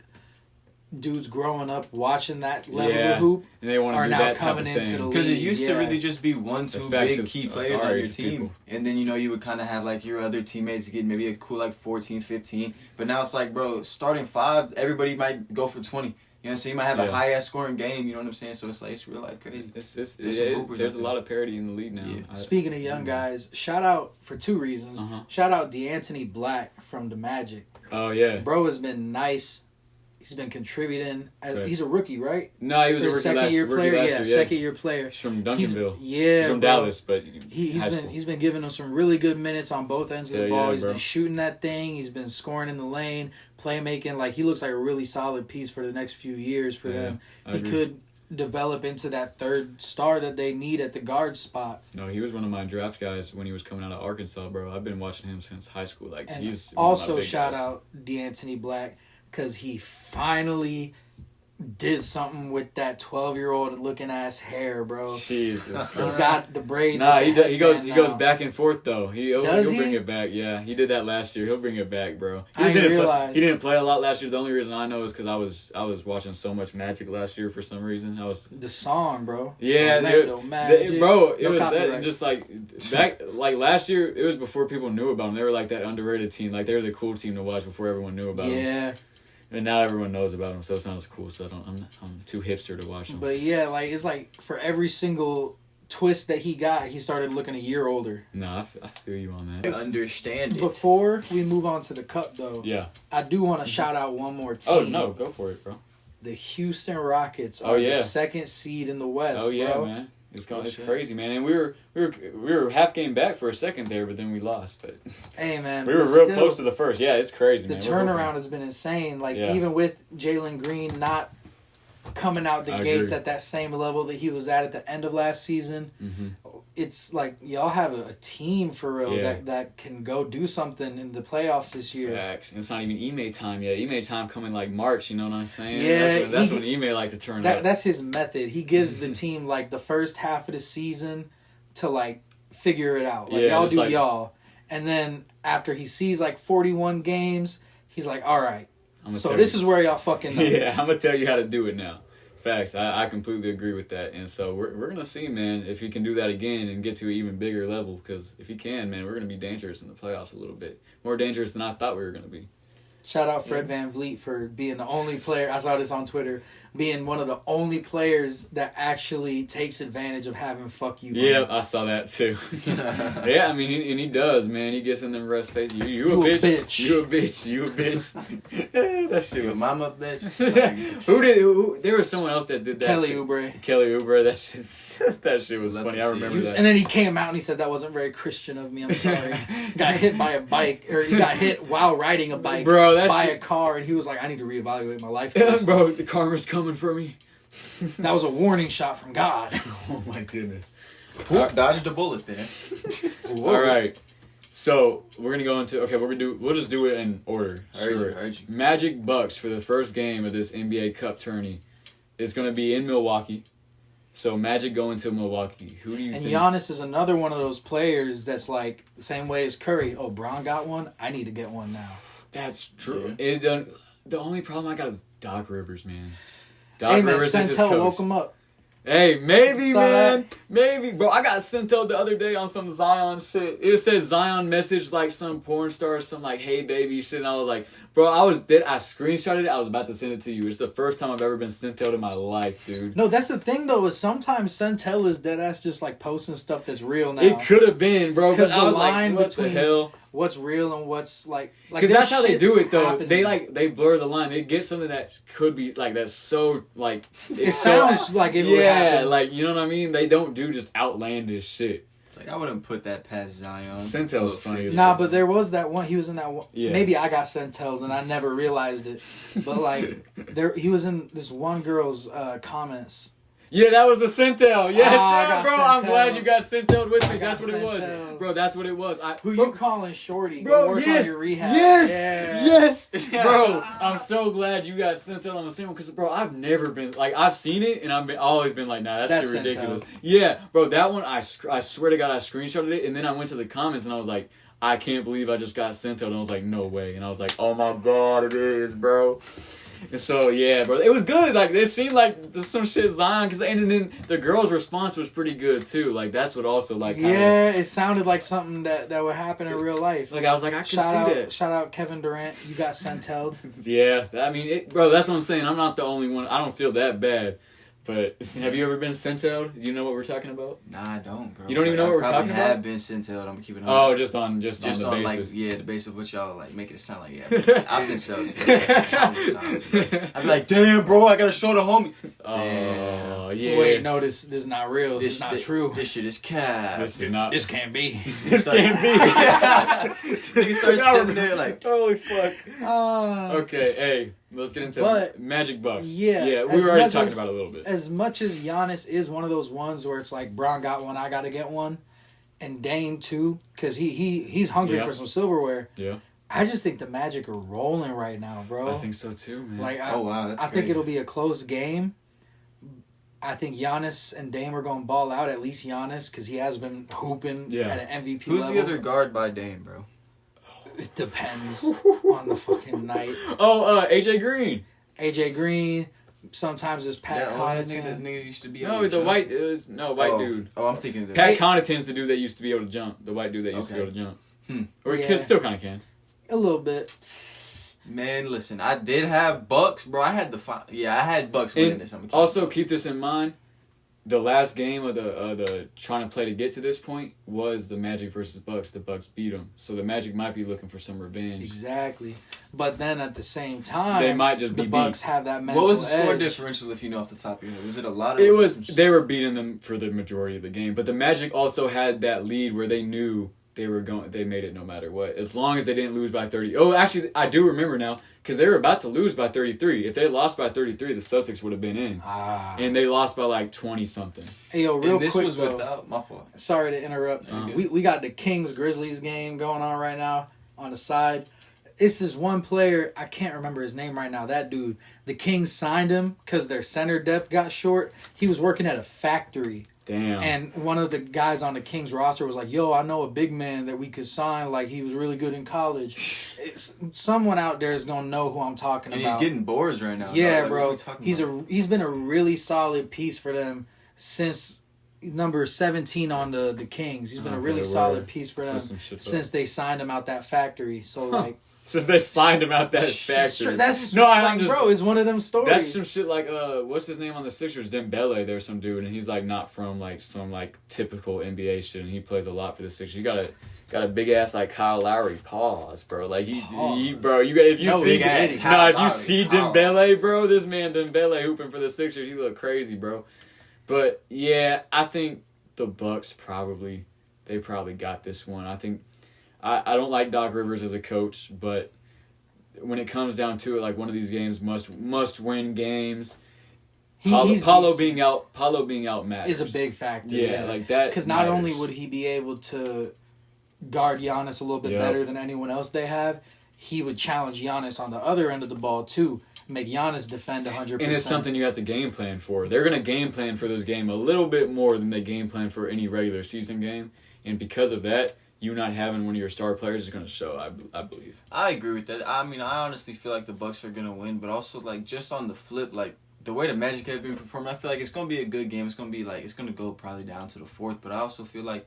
dudes growing up watching that level of hoop and they want to are do now that coming type of into the league. Because it used to really just be 1-2 big key players on your team. People. And then, you would kind of have like your other teammates get maybe a cool like 14, 15. But now it's like, bro, starting 5, everybody might go for 20. You know, so you might have a high-ass scoring game, you know what I'm saying? So it's like, it's real life crazy. There's a lot of parity in the league now. Yeah. Speaking of young guys, shout out for 2 reasons. Shout out D'Anthony Black from the Magic. Oh, yeah. Bro has been nice. He's been contributing. He's a rookie, right? No, he was a rookie second-year player. Yeah, second-year player. He's from Duncanville. He's from Dallas, but he's been giving them some really good minutes on both ends of the ball. He's bro. been shooting that thing. He's been scoring in the lane, playmaking. Like, he looks like a really solid piece for the next few years for them. He could develop into that third star that they need at the guard spot. No, he was one of my draft guys when he was coming out of Arkansas, bro. I've been watching him since high school. Like, and he's also shout out D'Anthony Black, because he finally did something with that 12-year-old looking ass hair, bro. Jesus, bro. He's got the braids. Nah, he goes back and forth though. He'll he? Bring it back. Yeah, he did that last year. He'll bring it back, bro. I didn't realize he didn't play a lot last year. The only reason I know is because I was watching so much Magic last year for some reason. The song, bro. Yeah, Magic. bro. It was copyright. That just like back like last year. It was before people knew about them. They were like that underrated team. Like they were the cool team to watch before everyone knew about them. Yeah. And now everyone knows about them, so it's not as cool. So I'm too hipster to watch them. But yeah, like it's like for every single twist that he got, he started looking a year older. No, I feel you on that. I understand it. Before we move on to the cup, though, I do want to shout out one more team. Oh no, go for it, bro. The Houston Rockets are the second seed in the West. Oh yeah, bro. Man. It's crazy, man. And we were half game back for a second there, but then we lost. But hey, man, we were real close to the first. Yeah, it's crazy. The turnaround has been insane. Like even with Jalen Green not coming out the gates at that same level that he was at the end of last season, it's like y'all have a team for real that can go do something in the playoffs this year. Facts. And it's not even Ime time yet. Ime time coming like March, you know what I'm saying? Yeah. That's when Ime like to turn up. That's his method. He gives the team like the first half of the season to like figure it out. Like y'all do y'all. And then after he sees like 41 games, he's like, all right. So this is where y'all fucking know. Yeah, I'm going to tell you how to do it now. Facts. I completely agree with that. And so we're going to see, man, if he can do that again and get to an even bigger level. Because if he can, man, we're going to be dangerous in the playoffs a little bit. More dangerous than I thought we were going to be. Shout out Fred VanVleet for being the only player, I saw this on Twitter, being one of the only players that actually takes advantage of having fuck you. Yeah, I saw that too. Yeah, I mean, and he does, man. He gets in them refs' face. You a bitch. You a bitch. You a bitch. That shit Your was. mama bitch. Who? There was someone else that did that. Kelly too. Oubre. Kelly Oubre. That shit was funny. I remember that. And then he came out and he said that wasn't very Christian of me. I'm sorry. Got hit by a bike, or he got hit while riding a bike, bro, by a car, and he was like, "I need to reevaluate my life." Bro, the karma's coming for me. That was a warning shot from God. Oh my goodness. Dodged a bullet there. All right. So we're gonna go into we'll just do it in order. Sure. Magic Bucks for the first game of this NBA Cup tourney. It's gonna be in Milwaukee. So Magic going to Milwaukee. Who do you think? And Giannis is another one of those players that's like the same way as Curry. Oh, Bron got one. I need to get one now. That's true. Yeah. The only problem I got is Doc Rivers, man. Hey man, Santel woke him up. Hey, maybe, man. That? Maybe. Bro, I got sent out the other day on some Zion shit. It says Zion messaged like some porn star or some like, hey, baby shit. And I was like, bro, I screenshotted it. I was about to send it to you. It's the first time I've ever been sent out in my life, dude. No, that's the thing, though, is sometimes Santel is deadass just like posting stuff that's real now. It could have been, bro. But I was line like, what the hell? What's real and what's like because that's how they do it though. Happening. They blur the line. They get something that could be like that's so like it sounds like it would happen. Like you know what I mean. They don't do just outlandish shit. Like I wouldn't put that past Zion. Santel's funny. Nah, but there was that one. He was in that one. Yeah. Maybe I got Santel and I never realized it. But like he was in this one girl's comments. Yeah, that was the Centel. Yes, bro. Centel. I'm glad you got Centel with me. That's what it Centel. was, bro. That's what it was. Who you calling Shorty? Bro, Go work on your rehab. Yes, bro. I'm so glad you got Centel on the same one because, bro, I've never been like I've seen it and I've always been like, nah, that's too ridiculous. Yeah, bro. That one, I swear to God, I screenshotted it and then I went to the comments and I was like, I can't believe I just got Centel. And I was like, no way. And I was like, oh my God, it is, bro. And so yeah, bro, it was good. Like it seemed like some shit Zion, and then the girl's response was pretty good too. Like that's what also like. Yeah, it sounded like something that would happen in real life. Like I was like, I can see that. Shout out Kevin Durant, you got Santel. Yeah, I mean, bro, that's what I'm saying. I'm not the only one. I don't feel that bad. But have you ever been Centel'd? Do you know what we're talking about? Nah, I don't, bro. You don't even know what we're talking about? I have been Centel'd. I'm keeping it on. Oh, just on the basis. Like, yeah, the basis of what y'all like make it sound like. Yeah, I've been sold countless times. I'd be like, damn, bro, I gotta show the homie. Oh, yeah. Wait, no, this is not real. This is not true. This shit is cap. This is not. This can't be. This can't be. You start sitting there like, holy fuck. Okay, hey. Let's get into Magic Bucks. Yeah, we were already talking about it a little bit. As much as Giannis is one of those ones where it's like Bron got one, I got to get one, and Dame too, because he's hungry for some silverware. Yeah. I just think the Magic are rolling right now, bro. I think so too, man. Like, oh wow, that's I think it'll be a close game. I think Giannis and Dame are going to ball out. At least Giannis, because he has been hooping at an MVP level. Who's the other guard by Dame, bro? It depends on the fucking night. AJ Green. AJ Green. Sometimes it's Pat Connaughton. That nigga used to be white dude. Oh, I'm thinking of that. Pat Connaughton's the dude that used to be able to jump. The white dude that used to be able to jump. Or he still kind of can. A little bit. Man, listen, I did have Bucks, bro. I had Bucks winning this. Also, keep this in mind. The last game of the trying to play to get to this point was the Magic versus Bucks. The Bucks beat them, so the Magic might be looking for some revenge. Exactly, but then at the same time, they might just be the Bucks have that mental edge. What was the score differential, if you know off the top of your head? Was it a lot? They were beating them for the majority of the game, but the Magic also had that lead where they knew they were going. They made it no matter what, as long as they didn't lose by 30. Oh, actually, I do remember now. Because they were about to lose by 33. If they lost by 33, the Celtics would have been in. And they lost by like 20-something. Hey, yo, real this quick, was without my fault. Sorry to interrupt. We got the Kings-Grizzlies game going on right now on the side. It's this one player, I can't remember his name right now, that dude. The Kings signed him because their center depth got short. He was working at a factory. Damn. And one of the guys on the Kings roster was like, yo, I know a big man that we could sign. Like, he was really good in college. Someone out there is going to know who I'm talking about. And he's getting boards right now. Yeah, like, bro. He's been a really solid piece for them since number 17 on the Kings. He's been a really solid piece for them since they signed him out that factory. So, like, Since they signed him out that factory. That's I'm just, bro, it's one of them stories. That's some shit like what's his name on the Sixers? Dembele. There's some dude, and he's like not from like some like typical NBA shit, and he plays a lot for the Sixers. You got a big ass like Kyle Lowry. Pause, bro. Like he bro. You got if you see Dembele, bro, this man Dembele hooping for the Sixers, he look crazy, bro. But yeah, I think the Bucks probably got this one. I think. I don't like Doc Rivers as a coach, but when it comes down to it, like one of these games must win games. Paulo being out matters. Is a big factor. Yeah, like that. Because not only would he be able to guard Giannis a little bit better than anyone else they have, he would challenge Giannis on the other end of the ball too. Make Giannis defend 100%. And it's something you have to game plan for. They're going to game plan for this game a little bit more than they game plan for any regular season game. And because of that, you not having one of your star players is going to show, I believe. I agree with that. I mean, I honestly feel like the Bucks are going to win, but also, like, just on the flip, like, the way the Magic have been performing, I feel like it's going to be a good game. It's going to be, like, it's going to go probably down to the fourth, but I also feel like,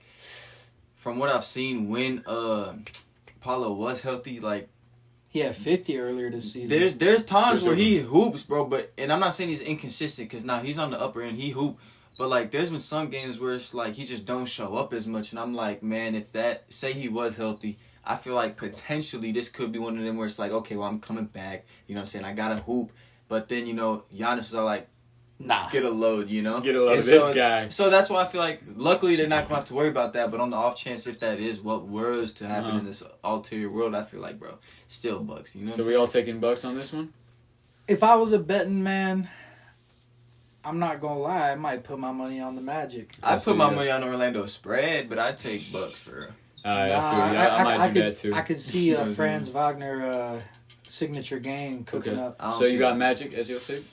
from what I've seen, when Paulo was healthy, like, he had 50 earlier this season. There's times where he hoops, bro, and I'm not saying he's inconsistent, because now he's on the upper end, he hoop. But, like, there's been some games where it's, like, he just don't show up as much. And I'm like, man, if say he was healthy, I feel like potentially this could be one of them where it's like, okay, well, I'm coming back. You know what I'm saying? I got to hoop. But then, you know, Giannis is all like, nah. Get a load, you know? Get a load of this guy. So that's why I feel like, luckily, they're not going to have to worry about that. But on the off chance, if that is what was to happen in this ulterior world, I feel like, bro, still Bucks. You know so we all taking Bucks on this one? If I was a betting man, I'm not gonna lie, I might put my money on the Magic. I put my money on Orlando spread, but I take Bucks for real. I might do that too. I could see Franz Wagner signature game cooking up. So you got Magic as your pick?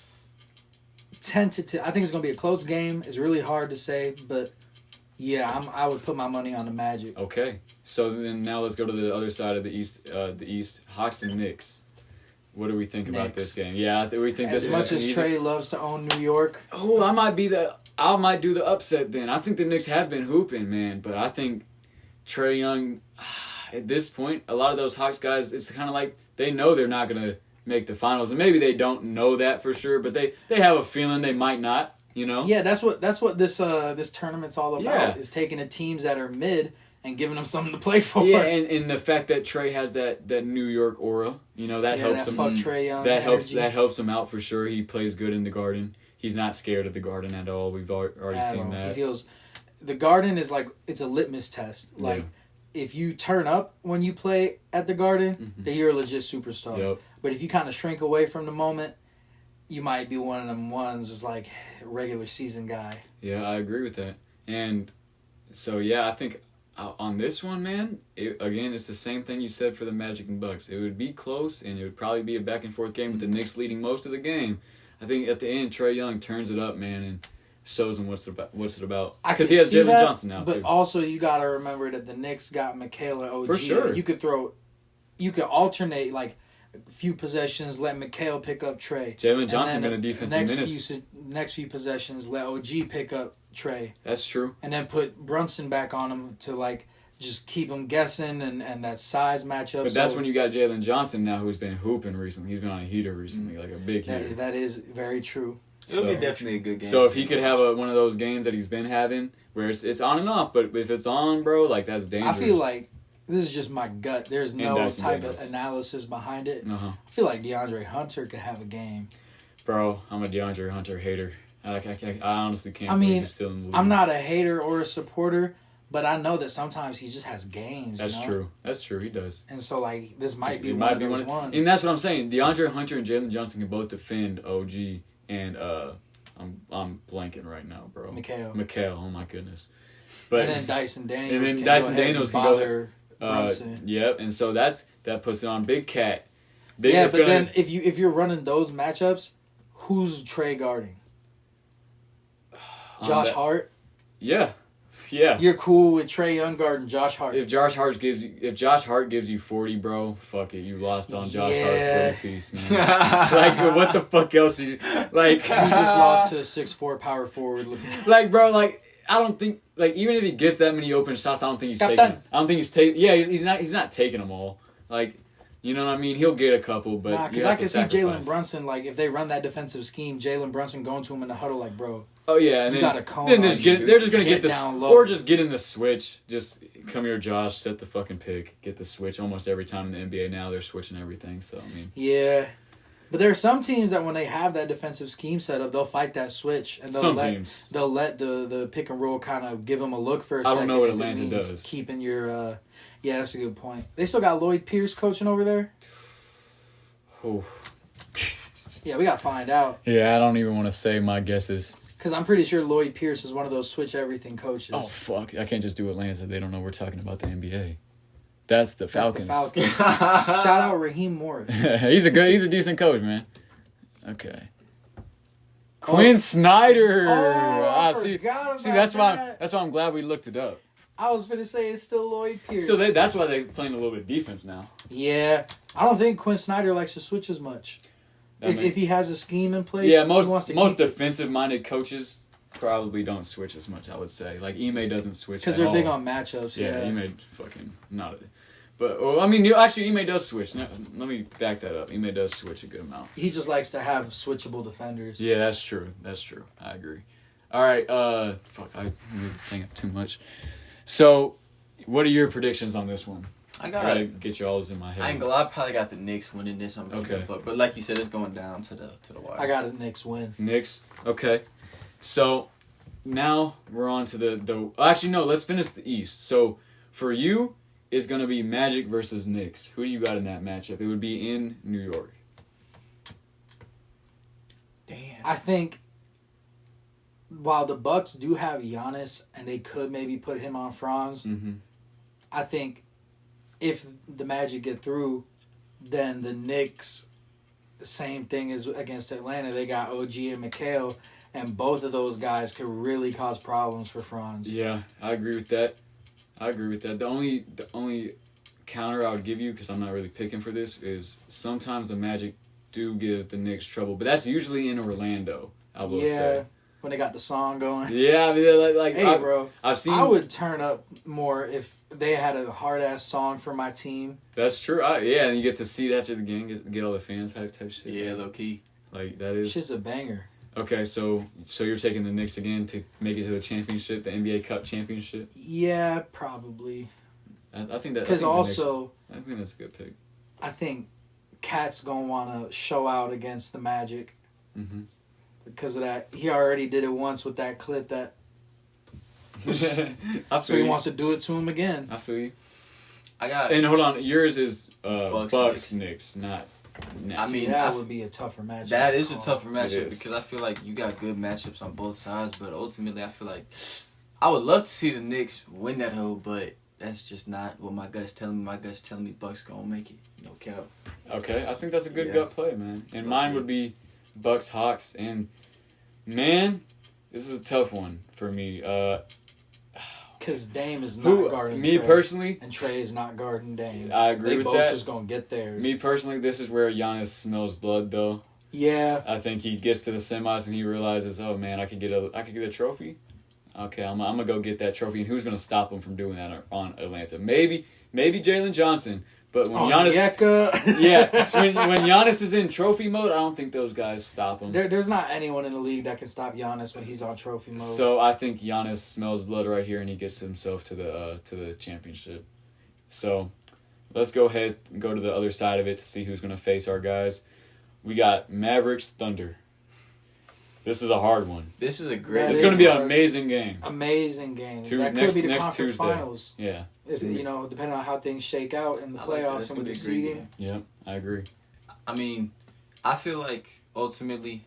Tentative. I think it's gonna be a close game. It's really hard to say, but yeah, I would put my money on the Magic. Okay, so then now let's go to the other side of the East. Hawks and Knicks. What do we think about this game? Yeah, we think this is as much as Trey loves to own New York. Oh, I might do the upset then. I think the Knicks have been hooping, man, but I think Trey Young, at this point, a lot of those Hawks guys, it's kind of like they know they're not gonna make the finals, and maybe they don't know that for sure, but they have a feeling they might not. You know? Yeah, that's what this tournament's all about. Is taking the teams that are mid and giving them something to play for. Yeah, and the fact that Trey has that New York aura, you know, that helps him. Fuck Trey Young that helps him out for sure. He plays good in the Garden. He's not scared of the Garden at all. We've already seen that. He feels the Garden is like it's a litmus test. Like if you turn up when you play at the Garden, then you're a legit superstar. Yep. But if you kind of shrink away from the moment, you might be one of them ones that's like regular season guy. Yeah, I agree with that. And so I think. On this one, man, it's the same thing you said for the Magic and Bucks. It would be close, and it would probably be a back-and-forth game with the Knicks leading most of the game. I think at the end, Trey Young turns it up, man, and shows him what's it about. Because he has Jalen Johnson now, but too. also, you got to remember that the Knicks got Mikal and OG. For sure. You could alternate, like, a few possessions, let Mikal pick up Trey. Jalen Johnson got a defensive minutes. Next few possessions, let OG pick up Trey. That's true. And then put Brunson back on him to, like, just keep him guessing and that size matchup. But that's when you got Jalen Johnson now, who's been hooping recently. He's been on a heater recently, like a big heater. That is very true. It'll be definitely a good game. So if he could have one of those games that he's been having, where it's on and off, but if it's on, bro, like that's dangerous. I feel like this is just my gut. There's no type of analysis behind it. I feel like DeAndre Hunter could have a game. Bro, I'm a DeAndre Hunter hater. I honestly can't believe he's still in the league. I'm not a hater or a supporter, but I know that sometimes he just has games. That's true. That's true. He does. And so, like, this might be one of those ones. And that's what I'm saying. DeAndre Hunter and Jalen Johnson can both defend OG and I'm blanking right now, bro. Mikal. Oh my goodness. But and then Dyson Daniels can go Brunson. Yep. And so that puts it on Big Cat. Then if you're running those matchups, who's Trey guarding? Josh Hart? Yeah. You're cool with Trey Young guarding Josh Hart. If Josh Hart gives you 40, bro, fuck it. You lost on Josh Hart for a piece, man. Like, what the fuck else are you... Like... You just lost to a 6'4" power forward. Like, bro, like, I don't think... Like, even if he gets that many open shots, I don't think he's taking... I don't think he's taking... Yeah, he's not taking them all. Like, You know what I mean? He'll get a couple, but nah, because I can see Jalen Brunson, like, if they run that defensive scheme, Jalen Brunson going to him in the huddle, like, bro. Oh, yeah. And you got to cone. Then they're just going to get this. Or just get in the switch. Just come here, Josh, set the fucking pick. Get the switch. Almost every time in the NBA now, they're switching everything. So, I mean. Yeah. But there are some teams that when they have that defensive scheme set up, they'll fight that switch. And they'll let the pick and roll kind of give them a look for a second. I don't know what Atlanta does. Keeping your, yeah, that's a good point. They still got Lloyd Pierce coaching over there? Oh. Yeah, we got to find out. Yeah, I don't even want to say my guesses. Because I'm pretty sure Lloyd Pierce is one of those switch everything coaches. Oh, fuck. I can't just do Atlanta. They don't know we're talking about the NBA. That's the Falcons. Shout out Raheem Morris. He's a decent coach, man. Okay. Quinn Snyder. I see, forgot about that's that. why I'm glad we looked it up. I was going to say it's still Lloyd Pierce. So that's why they're playing a little bit defense now. Yeah. I don't think Quinn Snyder likes to switch as much. If he has a scheme in place, yeah, most defensive-minded coaches probably don't switch as much, I would say. Like, Ime doesn't switch because they're big on matchups. Yeah, Ime fucking not it. But, I mean, actually, Ime does switch. Let me back that up. Ime does switch a good amount. He just likes to have switchable defenders. Yeah, that's true. I agree. All right, I moved the thing up too much. So, what are your predictions on this one? I gotta get you all in my head. I ain't gonna lie, I probably got the Knicks winning this. Okay. But like you said, it's going down to the wire. I got a Knicks win. Knicks? Okay. So, now we're on to the... Actually, no, let's finish the East. So, for you, it's going to be Magic versus Knicks. Who do you got in that matchup? It would be in New York. Damn. I think while the Bucks do have Giannis, and they could maybe put him on Franz, I think if the Magic get through, then the Knicks, same thing as against Atlanta. They got OG and McHale, and both of those guys could really cause problems for Franz. Yeah, I agree with that. The only counter I would give you, because I'm not really picking for this, is sometimes the Magic do give the Knicks trouble, but that's usually in Orlando, I will say. When they got the song going. Yeah, I mean, like hey, bro, I would turn up more if they had a hard-ass song for my team. That's true. And you get to see it after the game, get all the fans type shit. Yeah, low key. Like, that is... Shit's a banger. Okay, so you're taking the Knicks again to make it to the championship, the NBA Cup championship? Yeah, probably. I think that... Because also... I think that's a good pick. I think Cat's going to want to show out against the Magic. Mm-hmm. Because of that. He already did it once with that clip that... So he wants to do it to him again. I feel you. And hold on, yours is Bucks Knicks, not Nets. I mean, that would be a tougher matchup. That is a tougher matchup because I feel like you got good matchups on both sides, but ultimately I feel like I would love to see the Knicks win that hoe, but that's just not what my gut's telling me. My gut's telling me Bucks gonna make it. No cap. Okay, I think that's a good gut play, man. And mine would be Bucks Hawks, and man, this is a tough one for me. Because Dame is not guarding me Trey, personally, and Trey is not guarding Dame. I agree with that. They both just gonna get theirs. Me personally, this is where Giannis smells blood, though. Yeah. I think he gets to the semis and he realizes, oh man, I could get a trophy. Okay, I'm gonna go get that trophy, and who's gonna stop him from doing that on Atlanta? Maybe Jalen Johnson. But when Giannis, when Giannis is in trophy mode, I don't think those guys stop him. There's not anyone in the league that can stop Giannis when he's on trophy mode. So I think Giannis smells blood right here, and he gets himself to the championship. So let's go ahead and go to the other side of it to see who's going to face our guys. We got Mavericks Thunder. This is a hard one. This is a great. It's going to be an amazing game. Amazing game. That could be the next conference Tuesday. Finals. Yeah. If, depending on how things shake out in the playoffs and with the seeding. Yeah, I agree. I mean, I feel like ultimately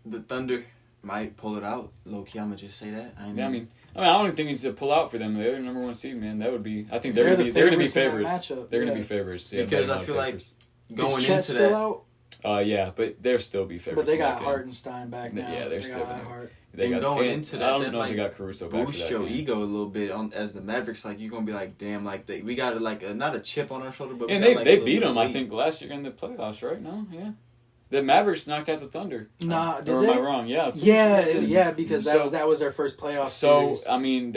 the Thunder might pull it out. Low key, I'm gonna just say that. I don't think he needs to pull out for them. They're the number one seed, man. That would be. I think they're gonna be favorites. They're gonna be favorites. Yeah, because I feel like going into that. Still out? Yeah, but they'll still be favorites. But they got Hartenstein back now. Yeah, they're still there. Going into that, I don't know if they got Caruso back. Boost your ego a little bit as the Mavericks. Like, you're gonna be like, damn, like we got not a chip on our shoulder, but they beat them. I think last year in the playoffs, right? No, yeah. The Mavericks knocked out the Thunder. Nah, or am I wrong? Yeah. Yeah, because that was their first playoff series. I mean,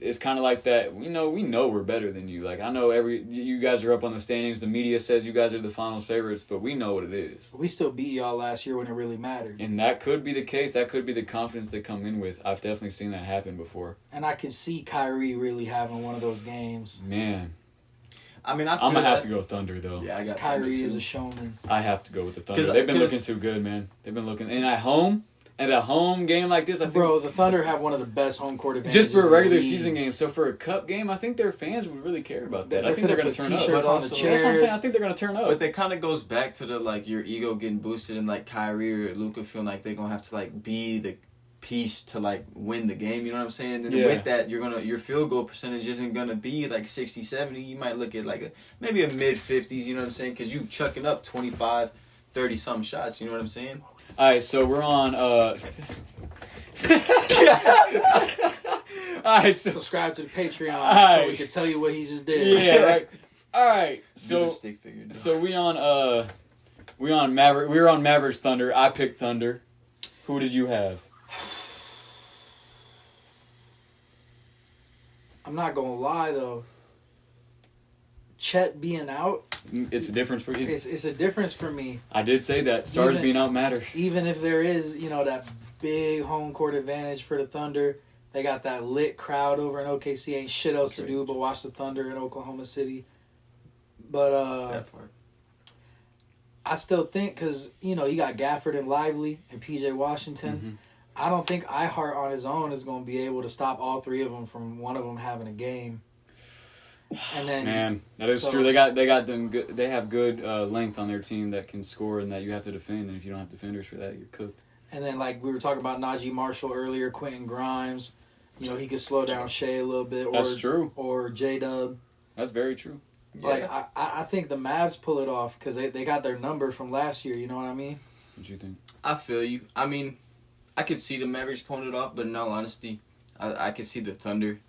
it's kind of like that. We know we're better than you. Like I know you guys are up on the standings. The media says you guys are the finals favorites, but we know what it is. We still beat y'all last year when it really mattered. And that could be the case. That could be the confidence they come in with. I've definitely seen that happen before. And I can see Kyrie really having one of those games. Man. I mean, I'm gonna have to go Thunder though. Yeah, I got Kyrie is a showman. I have to go with the Thunder. They've been looking too good, man. They've been looking, and at a home game like this, I think. Bro, the Thunder have one of the best home court advantages. Just for a regular season game, so for a cup game, I think their fans would really care about that. I think they're gonna turn up. T-shirts on the chairs. That's what I'm saying. I think they're gonna turn up. But that kind of goes back to the like your ego getting boosted and like Kyrie or Luka feeling like they're gonna have to like be the piece to like win the game, you know what I'm saying? And then with that, your field goal percentage isn't gonna be like 60, 70. You might look at like maybe a mid 50s, you know what I'm saying? Because you chucking up 25, 30 some shots, you know what I'm saying? All right, so we're on. All right, so subscribe to the Patreon so we can tell you what he just did. Yeah, right. All right, so we on Maverick. We were on Mavericks Thunder. I picked Thunder. Who did you have? I'm not gonna lie though. Chet being out, it's a difference for you. It's a difference for me. I did say that stars being out matter. Even if there is, that big home court advantage for the Thunder, they got that lit crowd over in OKC. Ain't shit else to do but watch the Thunder in Oklahoma City. But that part. I still think because you got Gafford and Lively and PJ Washington. Mm-hmm. I don't think Ihart on his own is going to be able to stop all three of them from one of them having a game. And then, man, that is true. They got them good. They have good length on their team that can score and that you have to defend. And if you don't have defenders for that, you're cooked. And then, like we were talking about Najee Marshall earlier, Quentin Grimes. He could slow down Shea a little bit. That's true. Or J-Dub. That's very true. Yeah. Like I think the Mavs pull it off because they got their number from last year. You know what I mean? What you think? I feel you. I mean, I could see the Mavericks pulling it off, but in all honesty, I could see the Thunder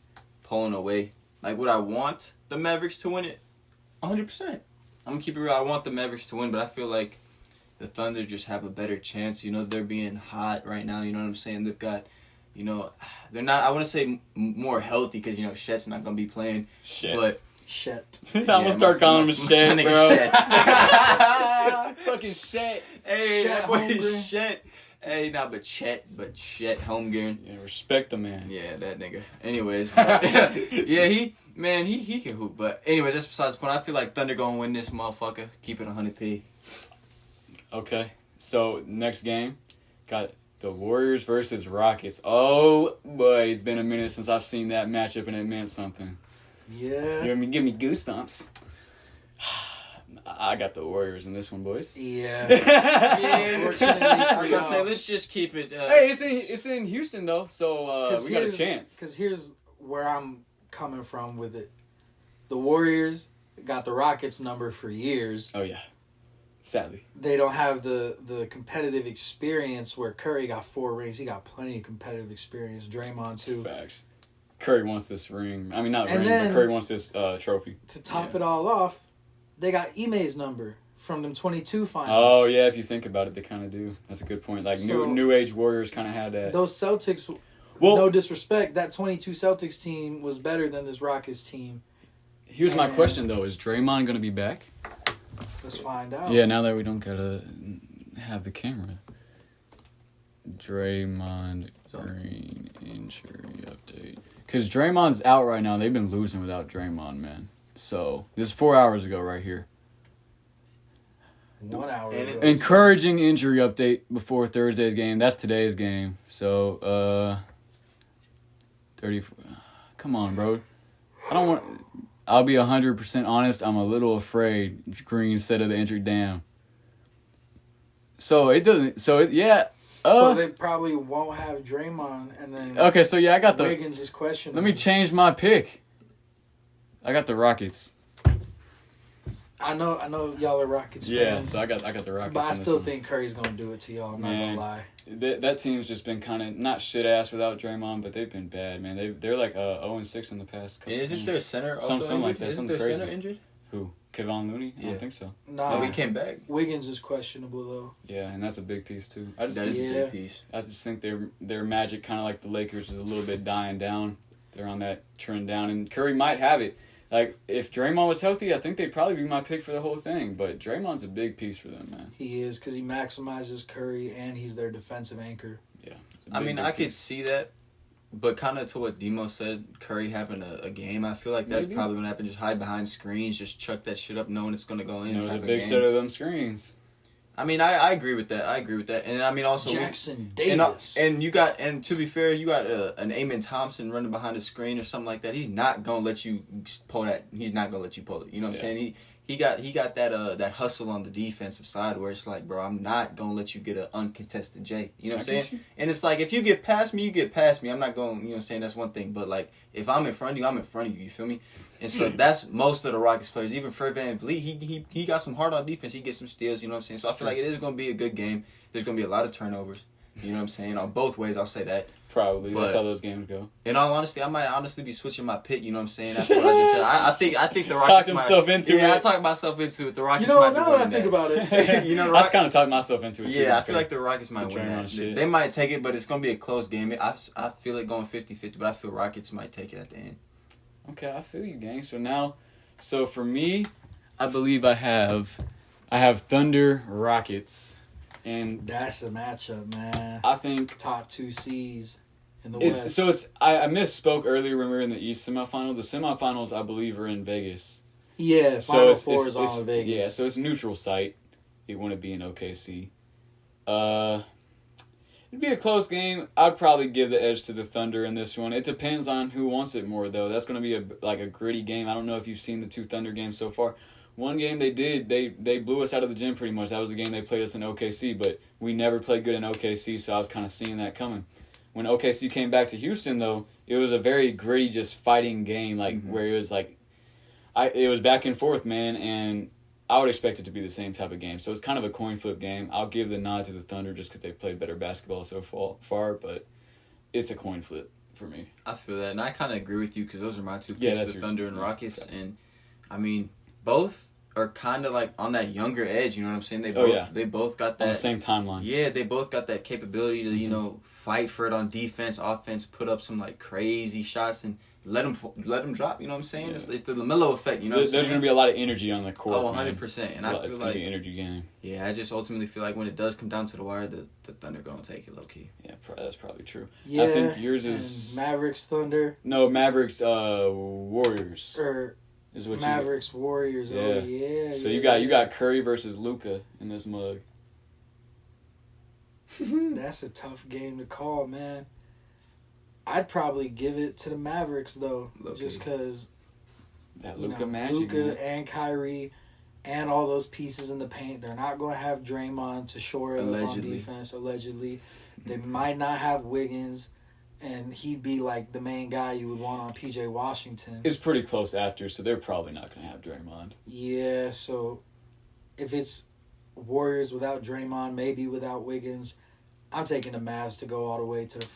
pulling away. Like, would I want the Mavericks to win it? 100%. I'm going to keep it real. I want the Mavericks to win, but I feel like the Thunder just have a better chance. They're being hot right now. You know what I'm saying? They've got, they're not, I want to say more healthy because, Chet's not going to be playing. Shit. But Shet. I'm gonna start calling him a Shet, bro. Fucking Shet. Hey, that boy is Shet. Hey, but Chet, Holmgren. Yeah, respect the man. Yeah, that nigga. Anyways, yeah, he can hoop. But anyways, that's besides the point. I feel like Thunder gonna win this motherfucker. Keep it 100p. Okay, so next game, got the Warriors versus Rockets. Oh boy, it's been a minute since I've seen that matchup and it meant something. Yeah. Give me goosebumps. I got the Warriors in this one, boys. Yeah. Unfortunately, I was gonna say let's just keep it. Hey, it's in Houston though, so we got a chance. Because here's where I'm coming from with it. The Warriors got the Rockets number for years. Oh yeah. Sadly, they don't have the competitive experience where Curry got 4 rings. He got plenty of competitive experience. Draymond too. Facts. Curry wants this ring. I mean, not and ring, then, but Curry wants this trophy. To top it all off, they got Ime's number from them 22 finals. Oh, yeah, if you think about it, they kind of do. That's a good point. Like, New Age Warriors kind of had that. Those Celtics, no disrespect, that 22 Celtics team was better than this Rockets team. Here's my question, though. Is Draymond going to be back? Let's find out. Yeah, now that we don't got to have the camera. Draymond Green injury update. Because Draymond's out right now. They've been losing without Draymond, man. So, this is 4 hours ago right here. 1 hour ago. Encouraging injury update before Thursday's game. That's today's game. So, 34. Come on, bro. I'll be 100% honest. I'm a little afraid Green said of the injury. Damn. So, it doesn't. So they probably won't have Draymond, and then okay. So I got Wiggins is questionable. Let me change my pick. I got the Rockets. I know y'all are Rockets fans. Yeah, so I got the Rockets. But I still think Curry's gonna do it to y'all. I'm not gonna lie. That team's just been kind of not shit ass without Draymond, but they've been bad, man. They're like 0-6 in the past couple. Isn't their center also something like that? Isn't Something their crazy. center injured? Who? Kevon Looney? I don't think so. Nah, he came back. Wiggins is questionable though. Yeah, and that's a big piece too. That is a big piece. I just think their magic, kind of like the Lakers, is a little bit dying down. They're on that trend down, and Curry might have it. Like, if Draymond was healthy, I think they'd probably be my pick for the whole thing. But Draymond's a big piece for them, man. He is, because he maximizes Curry, and he's their defensive anchor. Yeah. I mean, I could see that, but kind of to what Demo said, Curry having a game, I feel like that's probably going to happen. Just hide behind screens, just chuck that shit up knowing it's going to go in. It was a big set of them screens. I mean, I agree with that. And I mean, also Jackson Davis. And to be fair, you got an Amen Thompson running behind the screen or something like that. He's not gonna let you pull that. He's not gonna let you pull it. You know what I'm saying? He got that hustle on the defensive side where it's like, bro, I'm not gonna let you get an uncontested J. You know what I'm saying? And it's like, if you get past me, you get past me. I'm not going. You know what I'm saying? That's one thing. But like, if I'm in front of you, I'm in front of you. You feel me? And so that's most of the Rockets players. Even Fred VanVleet, he got some heart on defense. He gets some steals. You know what I'm saying? So I feel like it is gonna be a good game. There's gonna be a lot of turnovers. You know what I'm saying? On both ways, I'll say that. Probably. That's how those games go. In all honesty, I might honestly be switching my pick. You know what I'm saying? After what I just said, I think the Rockets talked himself into it. Yeah, I talked myself into it. The Rockets. You know, might now that I think about it, you know, I kind of talked myself into it. Yeah, I feel like the Rockets might win that. They might take it, but it's gonna be a close game. I feel it going 50-50, but I feel Rockets might take it at the end. Okay, I feel you, gang. So for me, I believe I have Thunder Rockets. And that's a matchup, man. I think top 2 C's in the West. So I misspoke earlier when we were in the East semifinal. The semifinals, I believe, are in Vegas. Yeah, Final Four is all in Vegas. Yeah, so it's a neutral site. It wouldn't be in OKC. It'd be a close game. I'd probably give the edge to the Thunder in this one. It depends on who wants it more, though. That's going to be a gritty game. I don't know if you've seen the 2 Thunder games so far. One game they blew us out of the gym pretty much. That was the game they played us in OKC, but we never played good in OKC, so I was kind of seeing that coming. When OKC came back to Houston, though, it was a very gritty, just fighting game, where it was it was back and forth, man, and I would expect it to be the same type of game. So it's kind of a coin flip game. I'll give the nod to the Thunder just because they've played better basketball so far, but it's a coin flip for me. I feel that, and I kind of agree with you because those are my 2 picks, the Thunder and Rockets, and I mean, both are kind of like on that younger edge, you know what I'm saying? They both got that... On the same timeline. Yeah, they both got that capability to, you know, fight for it on defense, offense, put up some, like, crazy shots and let them drop, you know what I'm saying? Yeah. It's the LaMelo effect, you know what I'm saying? There's going to be a lot of energy on the court, 100%. And I feel it's going to be an energy game. Yeah, I just ultimately feel like when it does come down to the wire, the Thunder going to take it low-key. Yeah, that's probably true. Yeah, I think yours is... Mavericks, Thunder. No, Mavericks, Warriors. Is what Mavericks, Warriors. Yeah. Oh, yeah. So you got Curry versus Luka in this mug. That's a tough game to call, man. I'd probably give it to the Mavericks, though, just because that Luka magic. Luka and Kyrie and all those pieces in the paint. They're not going to have Draymond to shore it up on defense, allegedly. They might not have Wiggins. And he'd be like the main guy you would want on PJ Washington. It's pretty close after, so they're probably not going to have Draymond. Yeah, so if it's Warriors without Draymond, maybe without Wiggins, I'm taking the Mavs to go all the way to the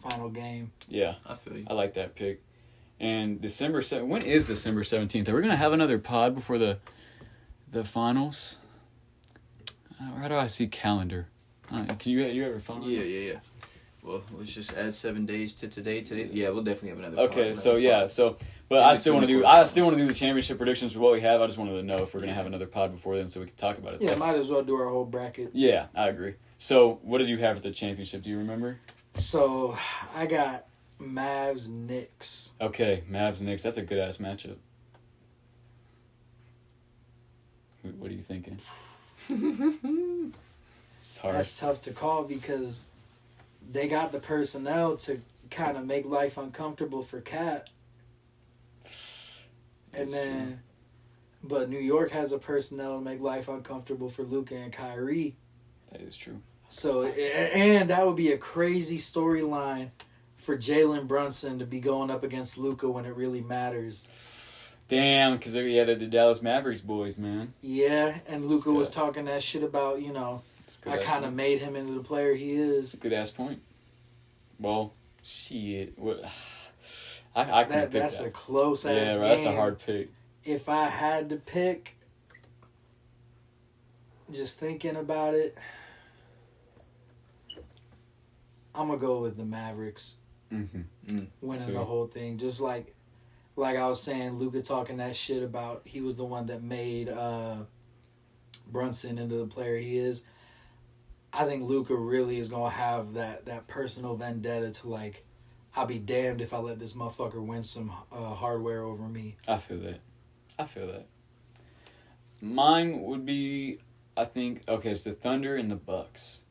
final game. Yeah, I feel you. I like that pick. And when is December 17th? Are we going to have another pod before the finals? How do I see calendar? Can you have a phone? Yeah. Well, let's just add 7 days to today. Yeah, we'll definitely have another. Okay, but I still want to do the championship predictions for what we have. I just wanted to know if we're gonna have another pod before then, so we can talk about it. Yeah, might as well do our whole bracket. Yeah, I agree. So, what did you have for the championship? Do you remember? So, I got Mavs Knicks. Okay, Mavs Knicks. That's a good ass matchup. What are you thinking? It's hard. That's tough to call because they got the personnel to kind of make life uncomfortable for Cat. But New York has a personnel to make life uncomfortable for Luka and Kyrie. That is true. So, and that would be a crazy storyline for Jalen Brunson to be going up against Luka when it really matters. Damn, because they're the Dallas Mavericks boys, man. Yeah, and Luka was talking that shit about, I kind of made him into the player he is. Good ass point. Well, shit. I can pick that's that. A close ass game. Yeah, that's a hard pick. If I had to pick, just thinking about it, I'm going to go with the Mavericks. winning the whole thing. Just like I was saying, Luka talking that shit about he was the one that made Brunson into the player he is. I think Luka really is gonna have that personal vendetta to like, I'll be damned if I let this motherfucker win some hardware over me. I feel that. Mine would be, I think, okay, it's the Thunder and the Bucks.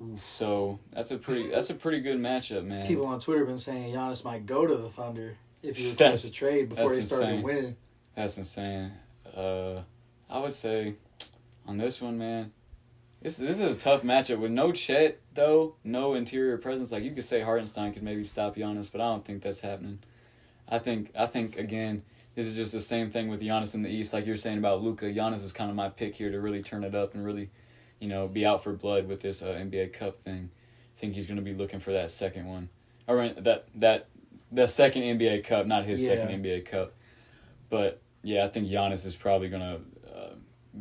Ooh. So that's a pretty good matchup, man. People on Twitter have been saying Giannis might go to the Thunder if he was supposed to trade before they started winning. That's insane. I would say on this one, man, this is a tough matchup with no Chet though, no interior presence. Like you could say Hartenstein could maybe stop Giannis, but I don't think that's happening. I think again, this is just the same thing with Giannis in the East, like you're saying about Luka. Giannis is kind of my pick here to really turn it up and really, be out for blood with this NBA Cup thing. I think he's going to be looking for that second one, or the second NBA Cup, not his second NBA Cup. But yeah, I think Giannis is probably going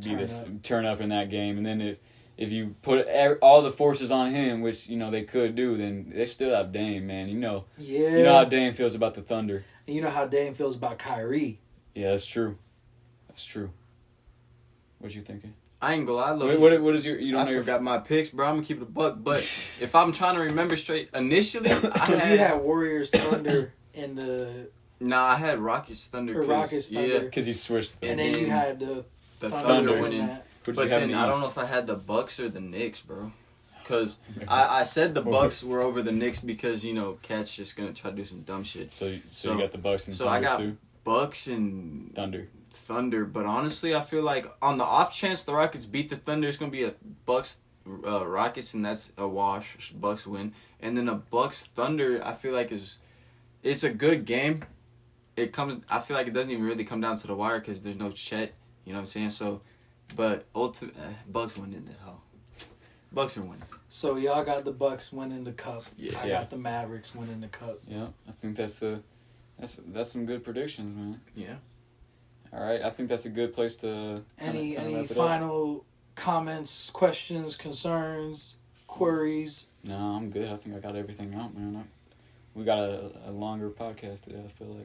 to turn up in that game, and then if you put all the forces on him, which they could do, then they still have Dame, man. You know how Dame feels about the Thunder. And you know how Dame feels about Kyrie. Yeah, that's true. What you thinking? I ain't gonna lie, look. What is your? You don't know forgot my picks, bro. I'm gonna keep it a buck. But if I'm trying to remember straight, initially, because you had Warriors Thunder in the. Nah, I had Rockets Thunder. Yeah, because he switched. And then you had the Thunder winning. But then I don't know if I had the Bucks or the Knicks, bro. Because I said the Bucks were over the Knicks because, Cat's just going to try to do some dumb shit. So you got the Bucks and Thunder, I got too? Bucks and Thunder. But honestly, I feel like on the off chance the Rockets beat the Thunder, it's going to be a Bucks Rockets, and that's a wash. Bucks win. And then a Bucks Thunder, I feel like it's a good game. I feel like it doesn't even really come down to the wire because there's no Chet. You know what I'm saying? So, but Bucks winning this whole. Bucks are winning. So y'all got the Bucks winning the cup. Yeah. I got the Mavericks winning the cup. Yeah, I think that's some good predictions, man. Yeah. All right, I think that's a good place to. Any final comments, questions, concerns, queries? No, I'm good. I think I got everything out, man. We got a longer podcast today. I feel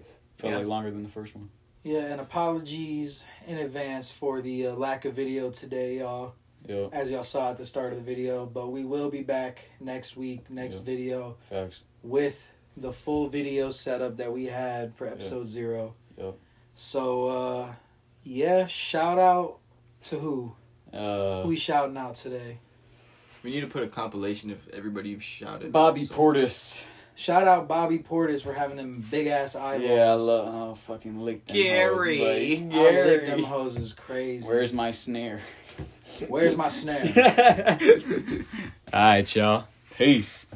like longer than the first one. Yeah, and apologies in advance for the lack of video today, y'all. Yep. As y'all saw at the start of the video, but we will be back next week, video. Facts. With the full video setup that we had for episode 0. Yep. So, shout out to who? Who we shouting out today? We need to put a compilation of everybody you've shouted. Bobby Portis. Shout out Bobby Portis for having them big ass eyeballs. Yeah, I love fucking lick them Gary. Hoses, Gary. I lick them hoses crazy. Where's my snare? Where's my snare? All right, y'all. Peace.